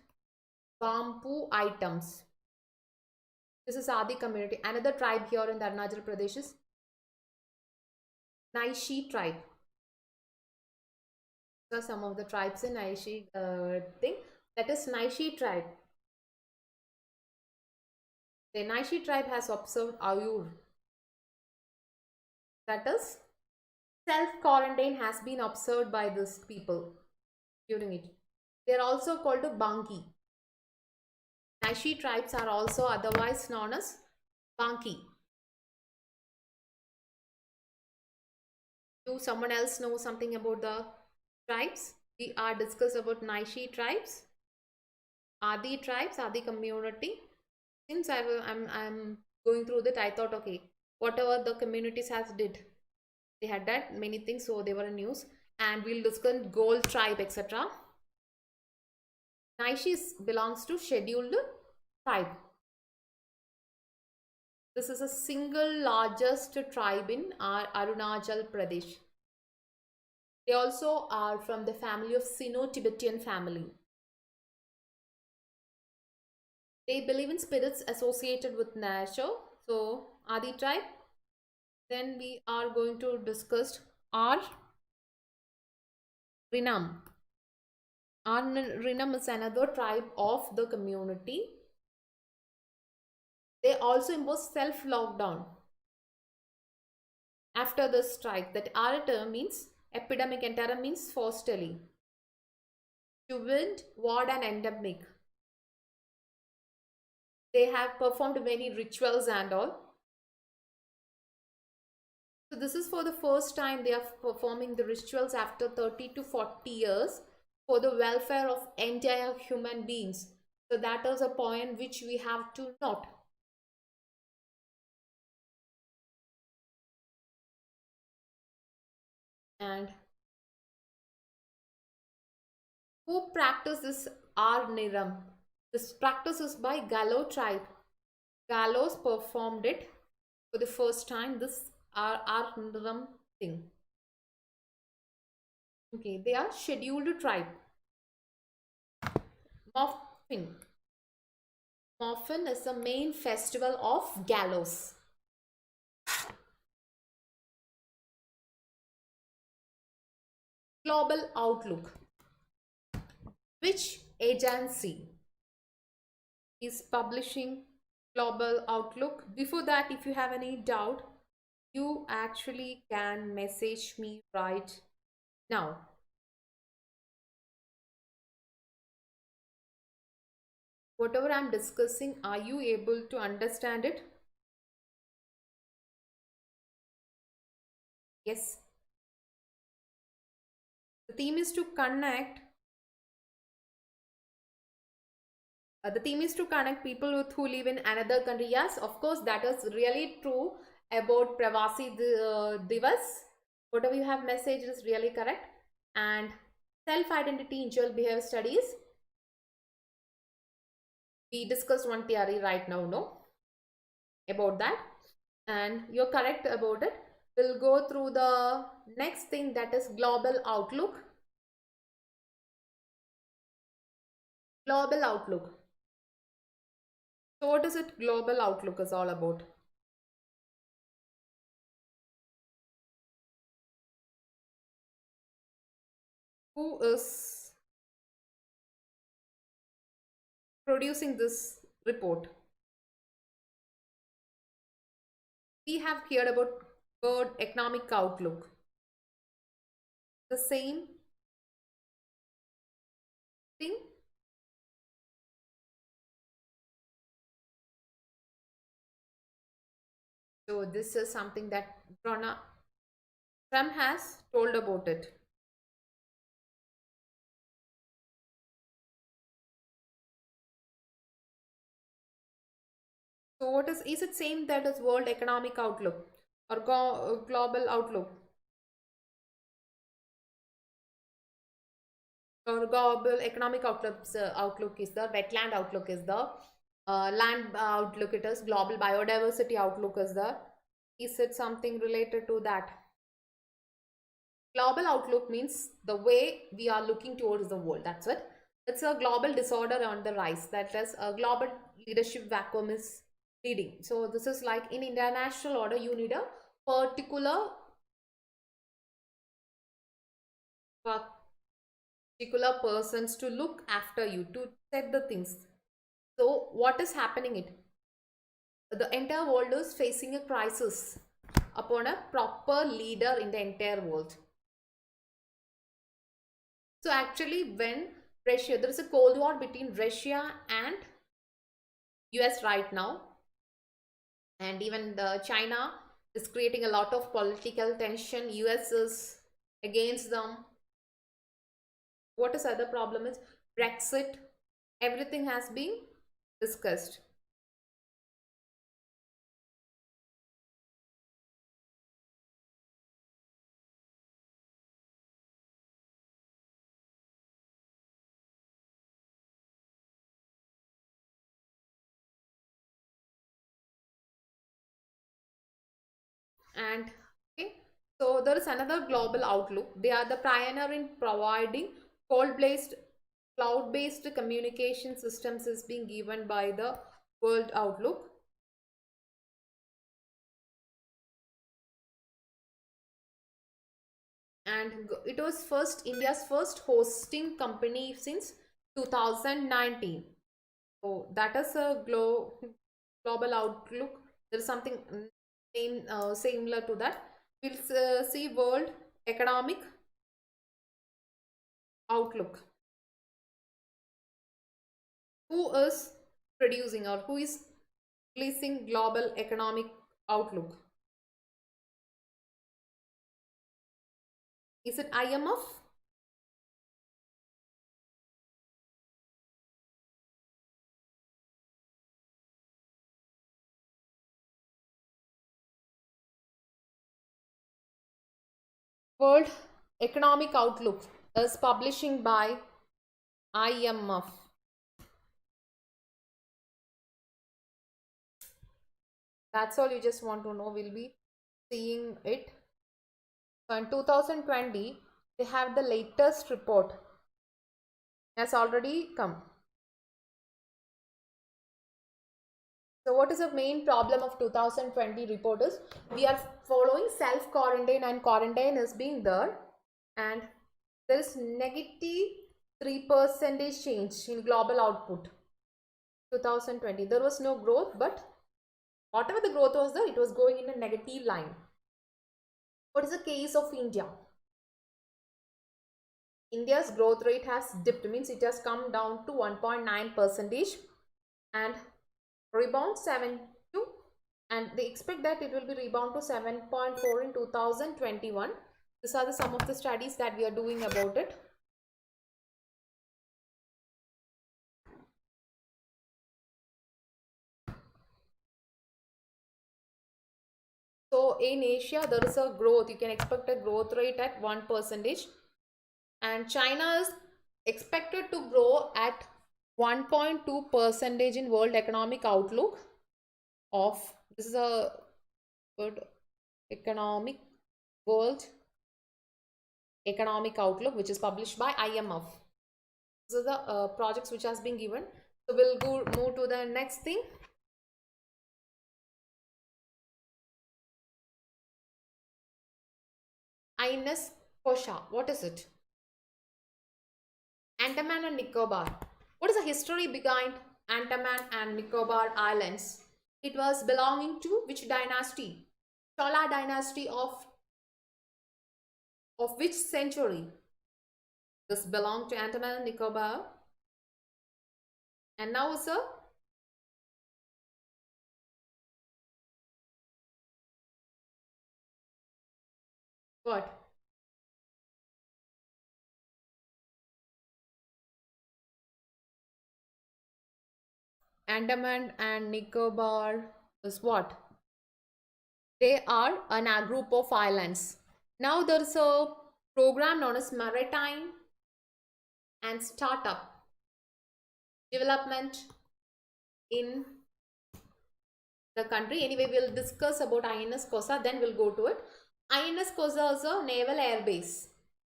bamboo items. This is Adi community. Another tribe here in the Arunachal Pradesh is Naishi tribe. So some of the tribes in Naishi thing. That is Naishi tribe. The Naishi tribe has observed Ayur. That is, self-quarantine has been observed by these people during it. They are also called Banki. Naishi tribes are also otherwise known as Banki. Do someone else know something about the tribes? We are discussed about Naishi tribes, Adi tribes, Adi community. Since I'm going through that, I thought, okay, whatever the communities has did, they had done many things, so they were in news, and we'll discuss gold tribe, etc. Naishi belongs to scheduled tribe. This is a single largest tribe in Arunachal Pradesh. They also are from the family of Sino-Tibetan family. They believe in spirits associated with nature. So Adi tribe. Then we are going to discuss R Rinam. R Rinam is another tribe of the community. They also impose self-lockdown after the strike. That R means epidemic and terror means forcefully. To wind, ward and endemic. They have performed many rituals and all. So this is for the first time they are performing the rituals after 30 to 40 years for the welfare of entire human beings. So that is a point which we have to note. And who practice this Niram? This practice is by Gallo tribe. Gallos performed it for the first time, this Niram thing. Okay, they are scheduled tribe. Moffin. Moffin is the main festival of Gallows. Global outlook. Which agency is publishing Global Outlook? Before that, if you have any doubt, you actually can message me right now. Whatever I'm discussing, are you able to understand it? Yes. The theme is to connect. The theme is to connect people with who live in another country. Yes, of course, that is really true about pravasi devas. Whatever you have messaged is really correct. And self-identity in child behavior studies. We discussed one theory right now, no? About that. And you're correct about it. We'll go through the next thing, that is global outlook. Global outlook. So what is it global outlook is all about? Who is producing this report? We have heard about World Economic Outlook. The same thing. So this is something that Trump has told about it. So what is it same that is World Economic Outlook or Global Outlook? Or global economic outlook is the wetland outlook, is the land outlook, it is global biodiversity outlook is the, is it something related to that? Global outlook means the way we are looking towards the world, that's it. It's a global disorder on the rise, that is a global leadership vacuum is leading. So this is like in international order, you need a particular persons to look after you, to set the things. So what is happening it? The entire world is facing a crisis upon a proper leader in the entire world. So actually when Russia, there is a cold war between Russia and US right now, and even the China is creating a lot of political tension. US is against them. What is other problem is Brexit. Everything has been discussed. And okay, so there is another global outlook. They are the pioneer in providing cloud-based communication systems is being given by the World Outlook. And it was India's first hosting company since 2019. So that is a global outlook. There is something similar to that. We'll see World Economic Outlook. Who is producing or who is releasing Global Economic Outlook? Is it IMF? World Economic Outlook is publishing by IMF. That's all you just want to know. We'll be seeing it. So in 2020, they have the latest report has already come. So what is the main problem of 2020 report is we are following self-quarantine and quarantine is being there, and there is negative 3% change in global output. 2020, there was no growth, but whatever the growth was there, it was going in a negative line. What is the case of India? India's growth rate has dipped, means it has come down to 1.9% and rebound 7 to, and they expect that it will be rebound to 7.4 in 2021. These are some of the studies that we are doing about it. So in Asia, there is a growth. You can expect a growth rate at 1%. And China is expected to grow at 1.2% in World Economic Outlook of, this is a World Economic Outlook, which is published by IMF. These are the projects which has been given. So we'll move to the next thing. IAS Kosha. What is it? Andaman and Nicobar. What is the history behind Andaman and Nicobar Islands? It was belonging to which dynasty? Chola dynasty of which century? This belonged to Andaman and Nicobar. And now, sir, what? Andaman and Nicobar is what? They are a group of islands. Now there is a program known as Maritime and Startup Development in the country. Anyway, we'll discuss about INS Kosa, then we'll go to it. INS Kosa is a naval air base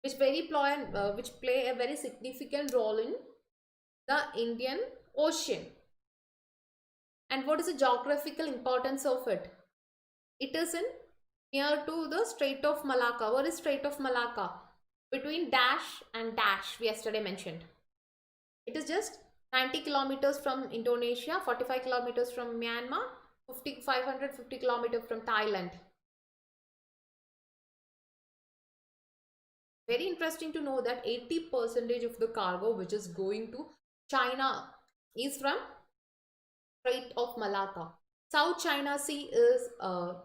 which play a very significant role in the Indian Ocean. And what is the geographical importance of it? It is in near to the Strait of Malacca. What is Strait of Malacca? Between dash and dash, we yesterday mentioned. It is just 90 kilometers from Indonesia, 45 kilometers from Myanmar, 550 kilometers from Thailand. Very interesting to know that 80% of the cargo which is going to China is from Strait of Malacca. South China Sea is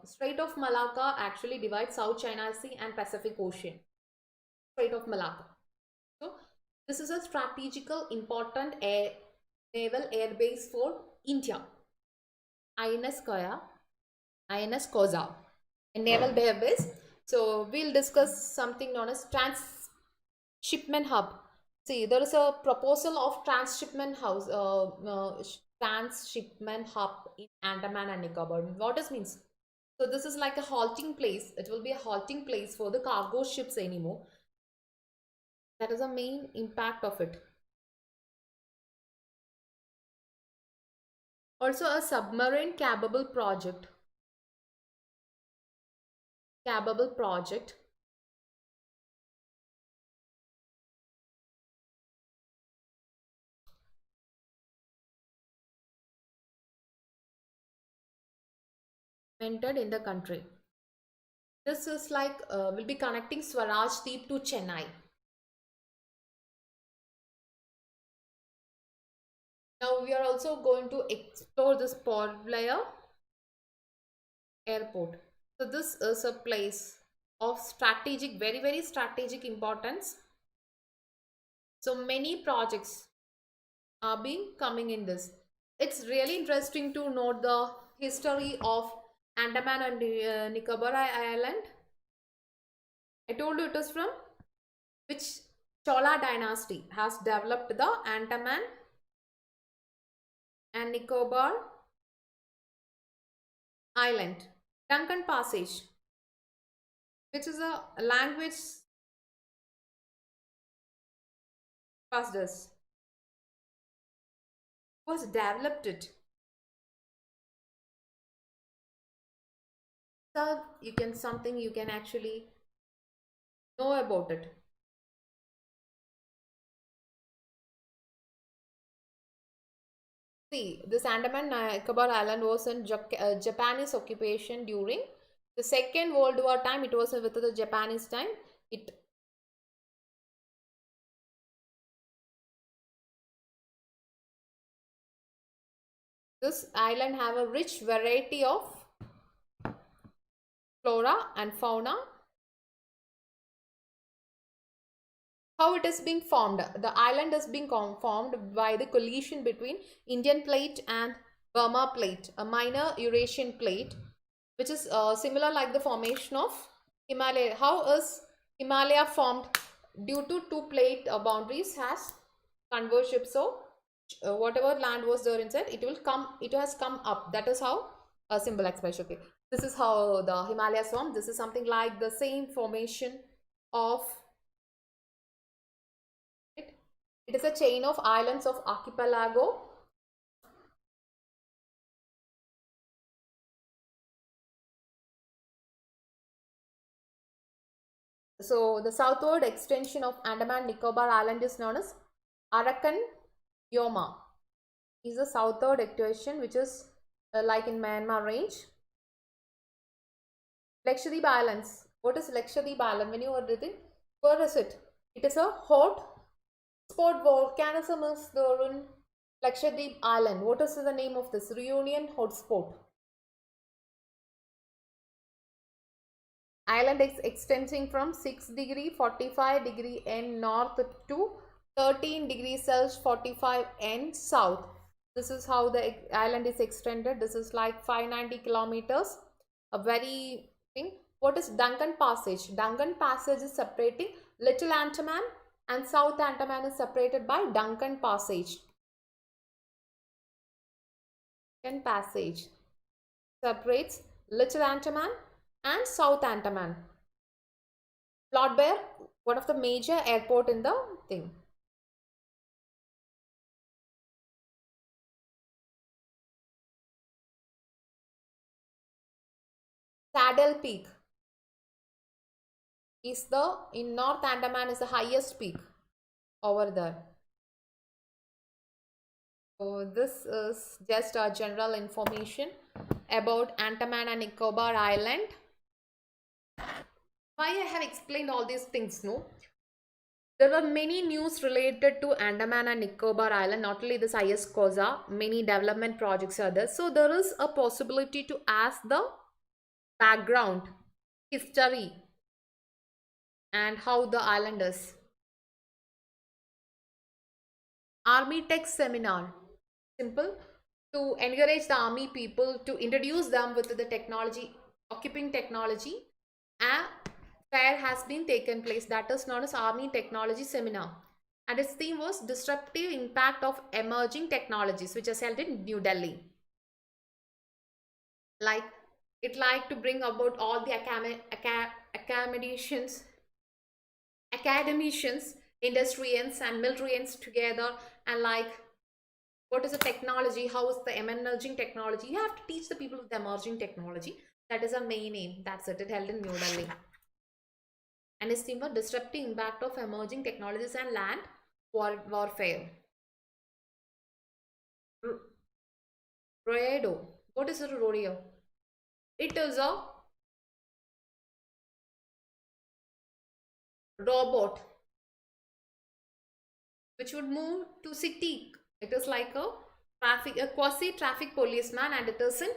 Strait of Malacca actually divides South China Sea and Pacific Ocean. Strait of Malacca. So this is a strategical important naval air base for India. INS Koza, a naval air base. So we'll discuss something known as transshipment hub. See, there is a proposal of transshipment hub in Andaman and Nicobar. What does means? So this is like a halting place. It will be a halting place for the cargo ships anymore. That is the main impact of it. Also a submarine capable project. Entered in the country. This is like will be connecting Swaraj to Chennai. Now we are also going to explore this Port Blair Airport. So this is a place of strategic, very, very strategic importance. So many projects are being coming in this. It's really interesting to note the history of Andaman and Nicobar Island. I told you it is from which Chola dynasty has developed the Andaman and Nicobar Island. Duncan Passage, which is a language passes, was developed it. So you can actually know about it. See, this Andaman Nicobar Island was in Japanese occupation during the Second World War time. It was with the Japanese time. This island have a rich variety of flora and fauna. How it is being formed? The island is being formed by the collision between Indian plate and Burma plate, a minor Eurasian plate, which is similar like the formation of Himalaya. How is Himalaya formed? Due to two plate boundaries has converged. So whatever land was there inside, it has come up. That is how a simple expression. Okay, this is how the Himalayas form. This is something like the same formation of it. It is a chain of islands of archipelago. So the southward extension of Andaman Nicobar Island is known as Arakan Yoma. Is the southward extension, which is like in Myanmar range. Lakshadweep Islands. What is Lakshadweep Island? When you are reading, where is it? It is a hot spot volcanism is there in Lakshadweep Island. What is the name of this reunion hotspot? Island is extending from 6 degree 45 degree N north to 13 degrees Celsius 45 N south. This is how the island is extended. This is like 590 kilometers. A very thing. What is Duncan Passage? Duncan Passage is separating Little Andaman and South Andaman is separated by Duncan Passage. Duncan Passage separates Little Andaman and South Andaman. Lord Bear, one of the major airport in the thing. Saddle Peak is in North Andaman is the highest peak over there. So this is just a general information about Andaman and Nicobar Island. Why I have explained all these things, no? There were many news related to Andaman and Nicobar Island, not only this IAS COSA, many development projects are there. So there is a possibility to ask the background, history, and how the island is. Army Tech Seminar. Simple. To encourage the army people, to introduce them with the technology, occupying technology. A fair has been taken place that is known as Army Technology Seminar. And its theme was Disruptive Impact of Emerging Technologies, which is held in New Delhi. It like to bring about all the academicians, industrians and militarians together, and like what is the technology, how is the emerging technology. You have to teach the people with the emerging technology. That is a main aim. That's it. It held in New Delhi. And its theme was Disrupting Impact of Emerging Technologies and Land Warfare. Rodeo. What is a rodeo? It is a robot which would move to city. It is like a quasi-traffic policeman, and it is in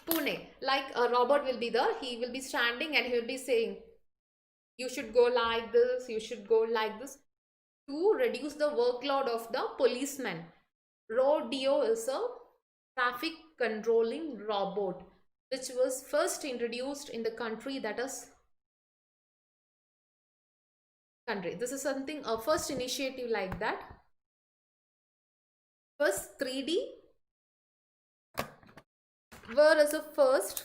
Pune. Like a robot will be there. He will be standing and he will be saying, you should go like this, you should go like this, to reduce the workload of the policeman. Rodeo is a traffic controlling robot which was first introduced in the country, that is country. This is something, a first initiative like that. First 3D. Where is the first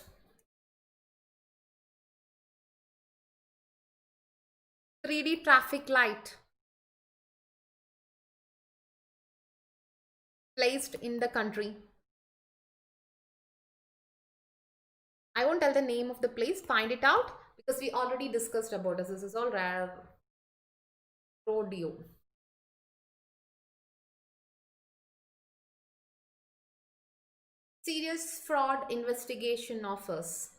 3D traffic light placed in the country? I won't tell the name of the place, find it out, because we already discussed about this. This is all rare. Rodeo. Serious Fraud Investigation Office.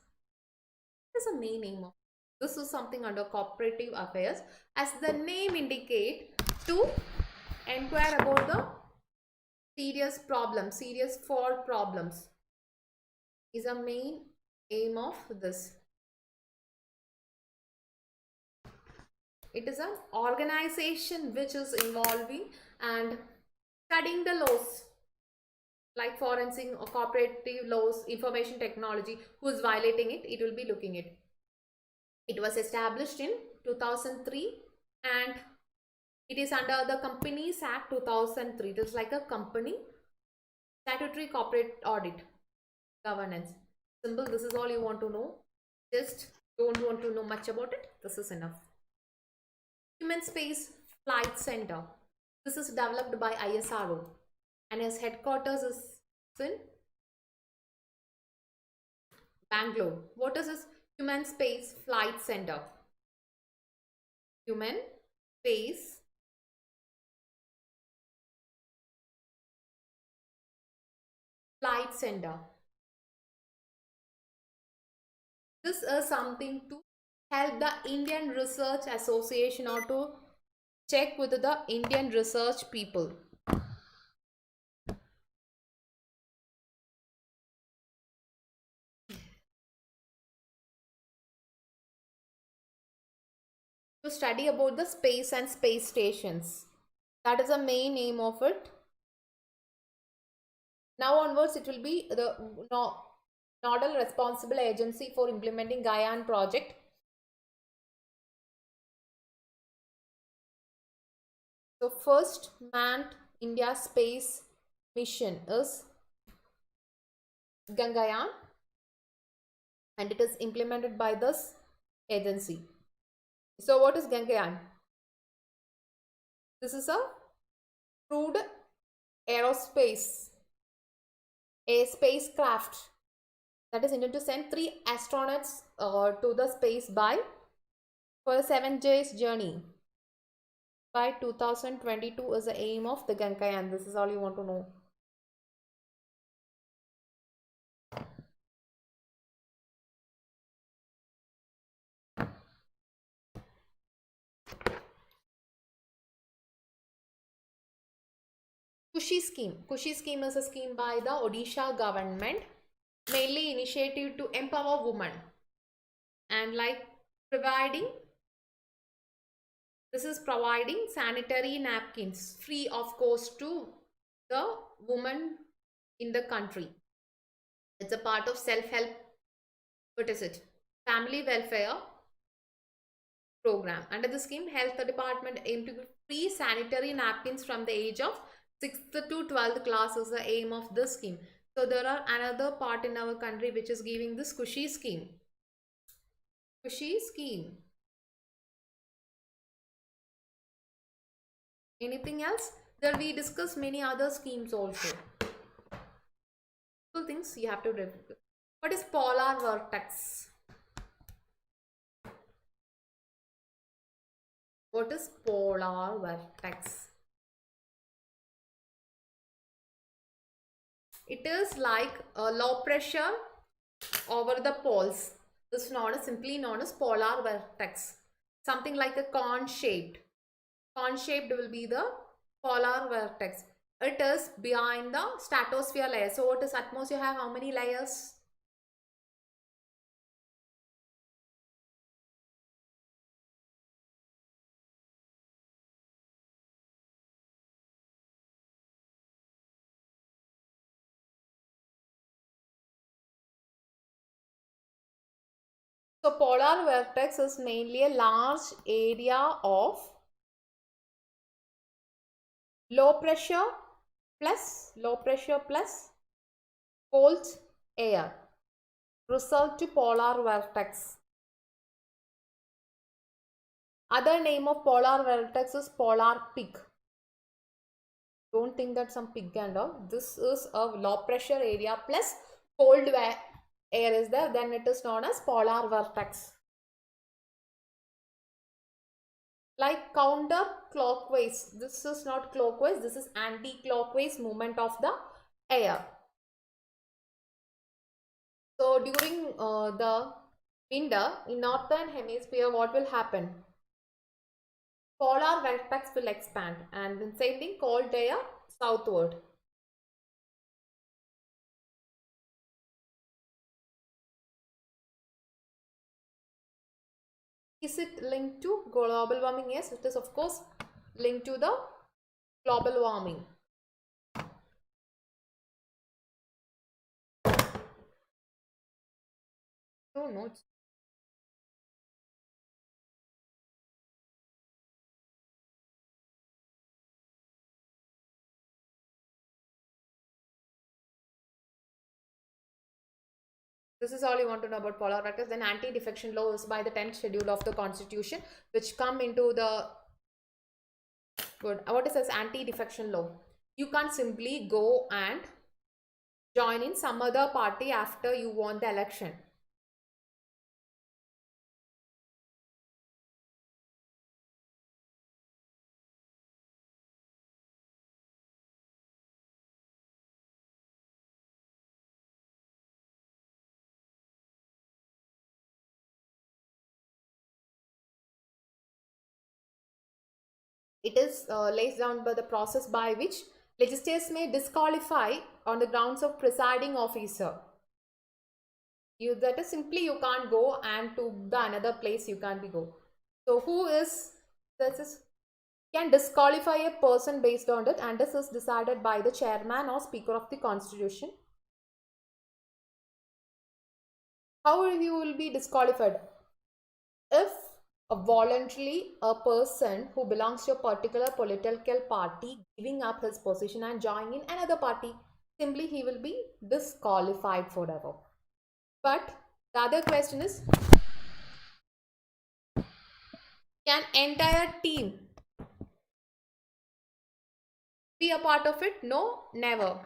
What is the main aim of this? Is something under cooperative affairs, as the name indicate, to inquire about the serious problems, serious fraud problems is a main aim of this. It is an organization which is involving and studying the laws like forensic or cooperative laws, information technology, who is violating it, it will be looking it. It was established in 2003 and it is under the Companies Act 2003. It is like a company statutory corporate audit governance. Simple, this is all you want to know. Just don't want to know much about it. This is enough. Human Space Flight Center. This is developed by ISRO and its headquarters is in Bangalore. What is this Human Space Flight Center? Human Space Flight Center. This is something to help the Indian Research Association or to check with the Indian research people. To study about the space and space stations. That is the main aim of it. Now onwards it will be the nodal responsible agency for implementing Gayaan project. So first manned India space mission is Gangayaan and it is implemented by this agency. So what is Gangayaan? This is a crewed aerospace, a spacecraft that is intended to send 3 astronauts to the space for a 7 days journey. By 2022 is the aim of the Gangayaan. This is all you want to know. Kushi scheme. Kushi scheme is a scheme by the Odisha government, mainly initiative to empower women and like providing sanitary napkins free of cost to the women in the country. It's a part of self-help, what is it? Family welfare program. Under the scheme, health department aim to give free sanitary napkins from the age of 6th to 12th class is the aim of this scheme. So there are another part in our country which is giving this Kushi scheme. Kushi scheme. Anything else? There we discuss many other schemes also. Two things you have to review. What is polar vortex? What is polar vortex? It is like a low pressure over the poles. This is simply known as polar vortex. Something like a cone shaped. Cone shaped will be the polar vortex. It is behind the stratosphere layer. So what is atmosphere have how many layers? So polar vortex is mainly a large area of low pressure plus cold air result to polar vortex. Other name of polar vortex is polar peak. Don't think that some pig and all. This is a low pressure area plus cold air is there, then it is known as polar vortex. Like counter clockwise, this is not clockwise, this is anti-clockwise movement of the air. So during the winter in northern hemisphere, what will happen? Polar vortex will expand and then sending cold air southward. Is it linked to global warming? Yes, it is of course linked to the global warming. No. This is all you want to know about polar vortex. Then anti-defection law is by the 10th schedule of the constitution, which come into the good. What is this anti-defection law? You can't simply go and join in some other party after you won the election. It is lays down by the process by which legislators may disqualify on the grounds of presiding officer. That is simply you can't go and to the another place you can't be go. So who is this is can disqualify a person based on it, and this is decided by the chairman or speaker of the constitution. How you will be disqualified? If voluntarily a person who belongs to a particular political party giving up his position and joining in another party, simply he will be disqualified forever. But the other question is, can entire team be a part of it? No, never.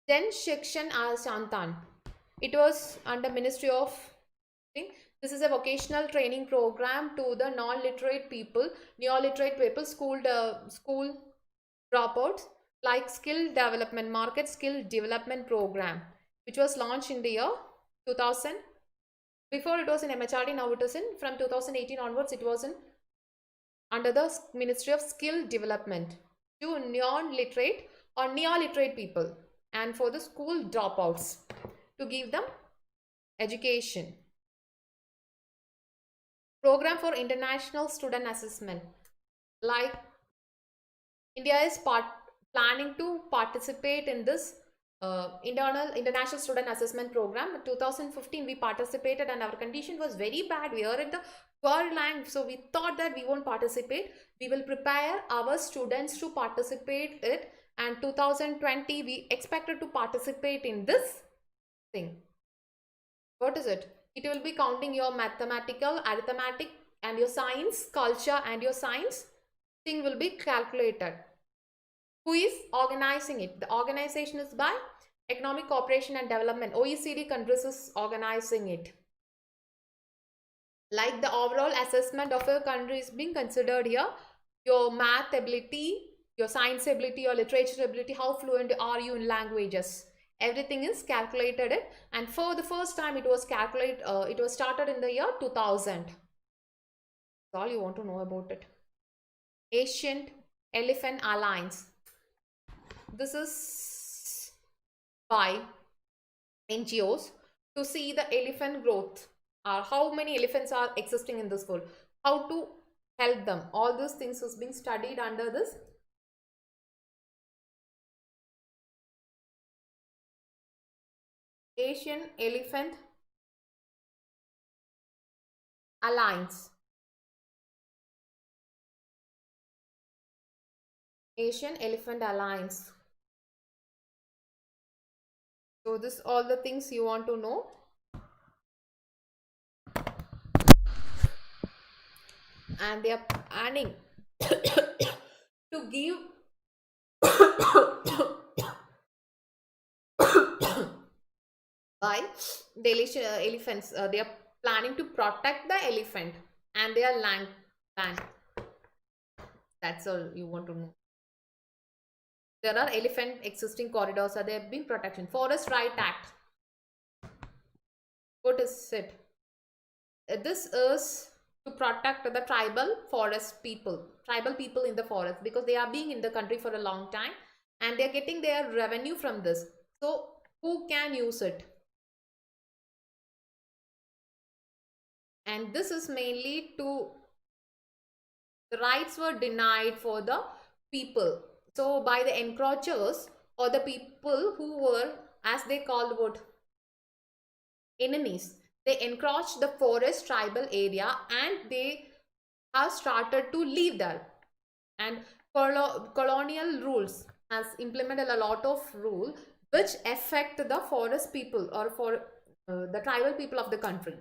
Then Shikshan Shantan. It was under Ministry of. This is a vocational training program to the non-literate people, neo-literate people, school dropouts, like skill development, market skill development program, which was launched in the year 2000. Before it was in MHRD, now it is in, from 2018 onwards, it was in under the Ministry of Skill Development to non-literate or neo-literate people, and for the school dropouts to give them education. Program for international student assessment, like India is planning to participate in this international student assessment program. In 2015 we participated and our condition was very bad. We are at the poor rank, so we thought that we won't participate. We will prepare our students to participate it, and 2020 we expected to participate in this thing. What is it? It will be counting your mathematical, arithmetic and your science, culture and your science thing will be calculated. Who is organizing it? The organization is by Economic Cooperation and Development. OECD countries is organizing it. Like the overall assessment of a country is being considered here. Your math ability, your science ability, your literature ability, how fluent are you in languages? Everything is calculated it, and for the first time it was calculated. It was started in the year 2000. That's all you want to know about it. Asian Elephant Alliance. This is by NGOs to see the elephant growth, or how many elephants are existing in this world, how to help them. All those things is being studied under this Asian Elephant Alliance. Asian Elephant Alliance. So this all the things you want to know. And they are planning to give by the elephants. They are planning to protect the elephant and their land. That's all you want to know. There are elephant existing corridors, are there being protection. Forest Right Act. What is it? This is to protect the tribal people in the forest, because they are being in the country for a long time and they are getting their revenue from this. So who can use it? And this is mainly to, the rights were denied for the people. So by the encroachers, or the people who were, as they called, what, enemies, they encroached the forest tribal area and they have started to live there. And colonial rules has implemented a lot of rule which affect the forest people, or for the tribal people of the country.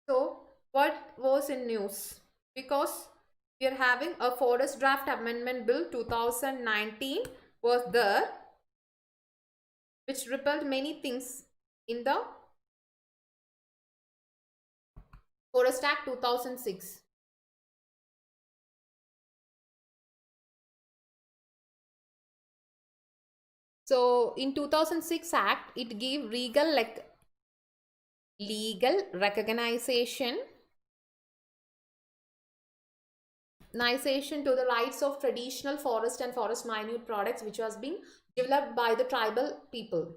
So what was in news? Because we are having a Forest Draft Amendment Bill 2019 was there, which repelled many things in the Forest Act 2006. So in 2006 Act, it gave legal recognition to the rights of traditional forest and forest minute products which was being developed by the tribal people.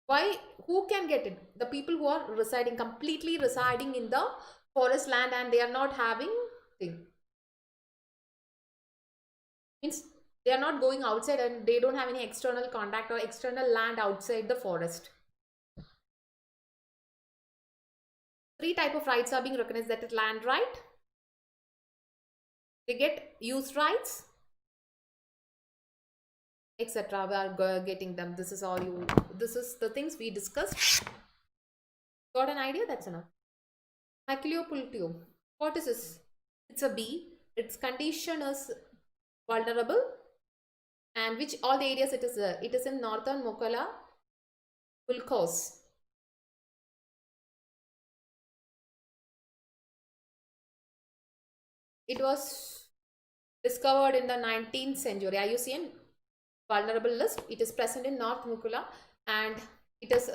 Why? Who can get it? The people who are completely residing in the forest land, and they are not having thing. Means they are not going outside and they don't have any external contact or external land outside the forest. Three type of rights are being recognized. That is land right, they get use rights, etc. We are getting them. This is the things we discussed. Got an idea? That's enough. Macleopultio. What is this? It's a bee. Its condition is vulnerable. And which all the areas it is there? It is in northern Mokola, Ulcos. It was discovered in the 19th century. IUCN vulnerable list. It is present in North Mukula, and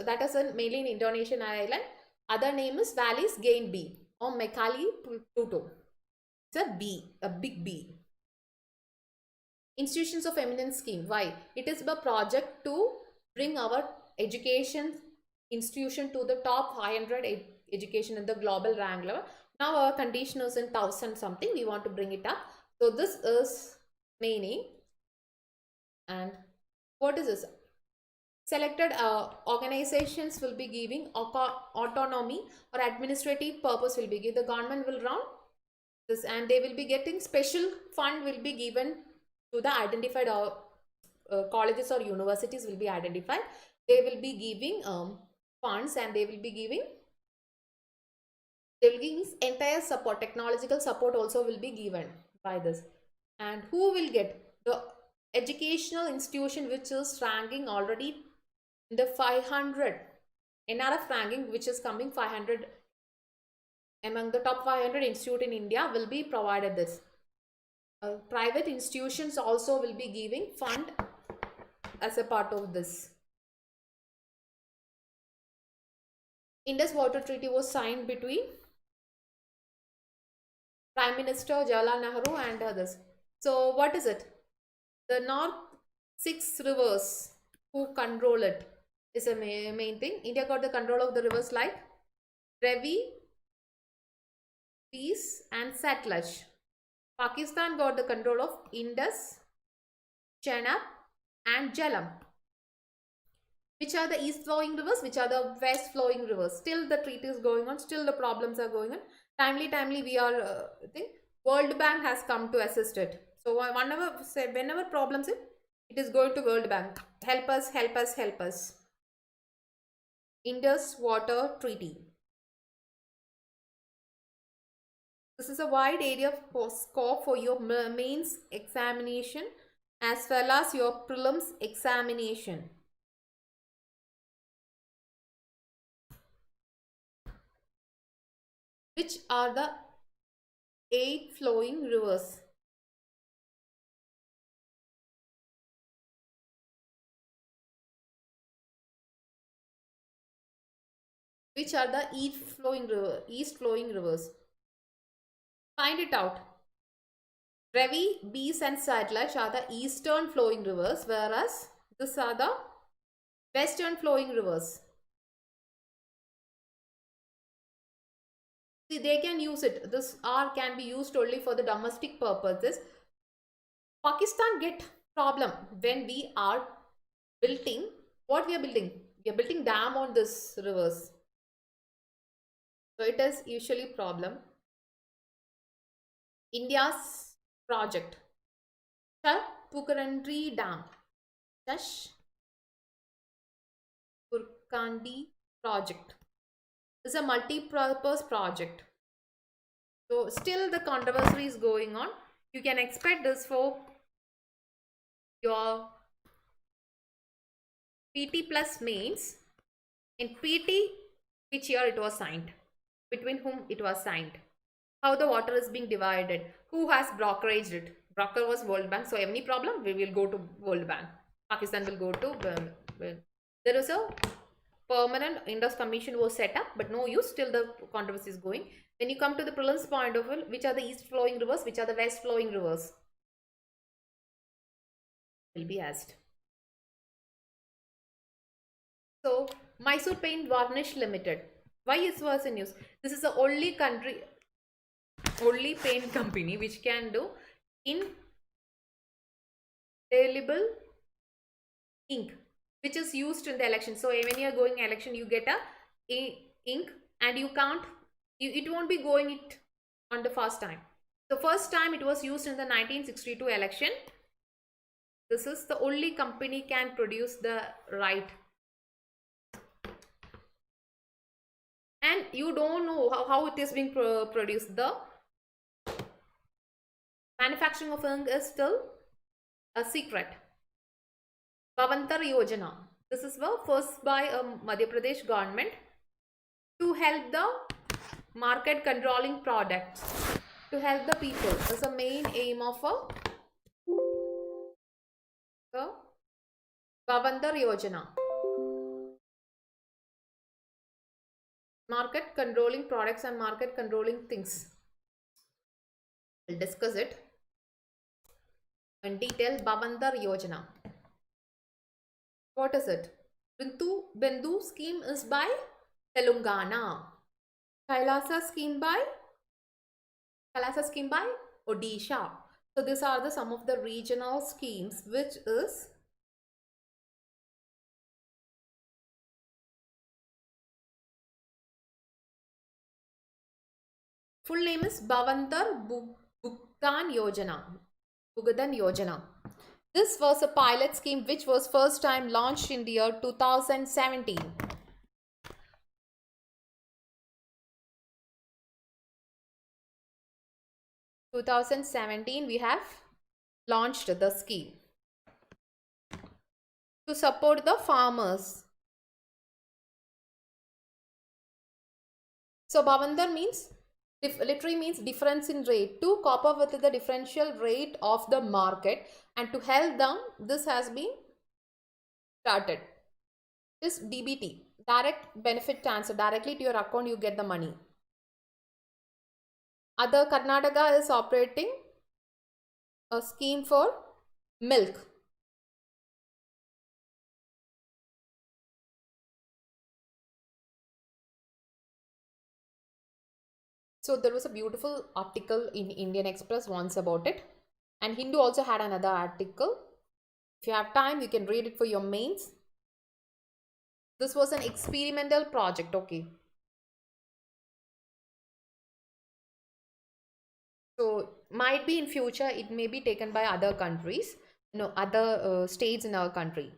that is mainly in Indonesian island. Other name is Valleys Gain bee or Mecali Pluto. It's a bee, a big bee. Institutions of Eminence scheme. Why? It is a project to bring our education institution to the top 500 education in the global rank level. Now our condition is in 1000 something. We want to bring it up. So this is meaning. And what is this? Selected organizations will be giving autonomy or administrative purpose will be given. The government will run this, and they will be getting special fund will be given to the identified colleges or universities will be identified. They will be giving funds, and they will be giving entire support, technological support also will be given by this. And who will get? The educational institution which is ranking already in the 500 NRF ranking, which is coming 500 among the top 500 institute in India, will be provided this. Private institutions also will be giving fund as a part of this. Indus Water Treaty was signed between Prime Minister Jawaharlal Nehru and others. So what is it? The North 6 rivers, who control it is a main thing. India got the control of the rivers like Ravi, Peace and Satluj. Pakistan got the control of Indus, Chenab and Jhelum. Which are the east flowing rivers? Which are the west flowing rivers? Still the treaty is going on. Still the problems are going on. Timely we are, World Bank has come to assist it. So whenever problems it is going to World Bank. Help us, help us, help us. Indus Water Treaty. This is a wide area of scope for your mains examination as well as your prelims examination. Which are the 8 flowing rivers? Which are the east flowing rivers? Find it out. Ravi, Beas and Satluj are the eastern flowing rivers, whereas these are the western flowing rivers. See, they can use it. This R can be used only for the domestic purposes. Pakistan get problem when we are building. What we are building? We are building dam on this rivers. So it is usually problem. India's project. Pukandri Dam. Pukandi project. It's a multi-purpose project. So still the controversy is going on. You can expect this for your PT plus mains. In PT, which year it was signed? Between whom it was signed? How the water is being divided? Who has brokeraged it? Broker was World Bank. So any problem, we will go to World Bank. Pakistan will go to... There is a permanent Indus Commission was set up, but no use, still the controversy is going. When you come to the prelims point of view, which are the east flowing rivers, which are the west flowing rivers? Will be asked. So, Mysore Paint Varnish Limited. Why it was in use? This is the only paint company which can do indelible ink, which is used in the election. So when you are going election, you get a ink and you can't, it won't be going it on the first time. So first time it was used in the 1962 election. This is the only company can produce the right. And you don't know how it is being produced. The manufacturing of ink is still a secret. Bhavantar Yojana. This is the first by a Madhya Pradesh government to help the market controlling products, to help the people. That's the main aim of the Bhavantar Yojana. Market controlling products and market controlling things. We'll discuss it in detail. Bhavantar Yojana. What is it? Bindu scheme is by Telangana. Kailasa scheme by Odisha. So these are the some of the regional schemes, which is full name is Bhavantar Bhutan Yojana. Bhugadan Yojana. This was a pilot scheme which was first time launched in the year 2017. We have launched the scheme to support the farmers. So Bhavantar means literally means difference in rate, to cope up with the differential rate of the market, and to help them, this has been started. This DBT, direct benefit transfer, directly to your account you get the money. Other Karnataka is operating a scheme for milk. So there was a beautiful article in Indian Express once about it, and Hindu also had another article. If you have time, you can read it for your mains. This was an experimental project, okay. So might be in future it may be taken by other countries, other states in our country.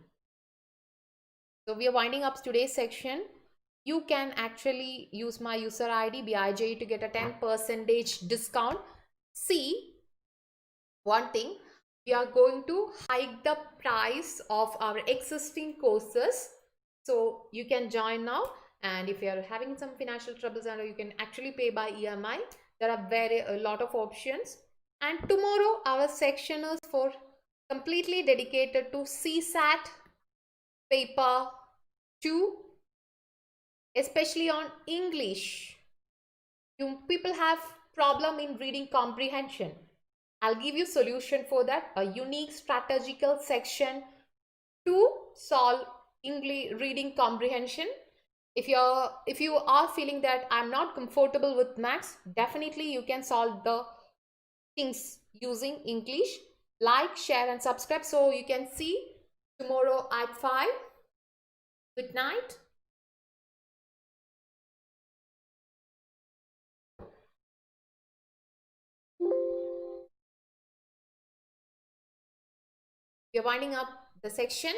So we are winding up today's section. You can actually use my user ID BIJ to get a 10% discount. See, one thing, we are going to hike the price of our existing courses. So you can join now. And if you are having some financial troubles and you can actually pay by EMI, there are a lot of options. And tomorrow our section is for completely dedicated to CSAT paper 2, especially on English. You people have problem in reading comprehension. I'll give you solution for that, a unique strategical section to solve English reading comprehension. If you are feeling that I'm not comfortable with maths, definitely you can solve the things using English. Like, share and subscribe so you can see tomorrow at 5. Good night. We're winding up the section.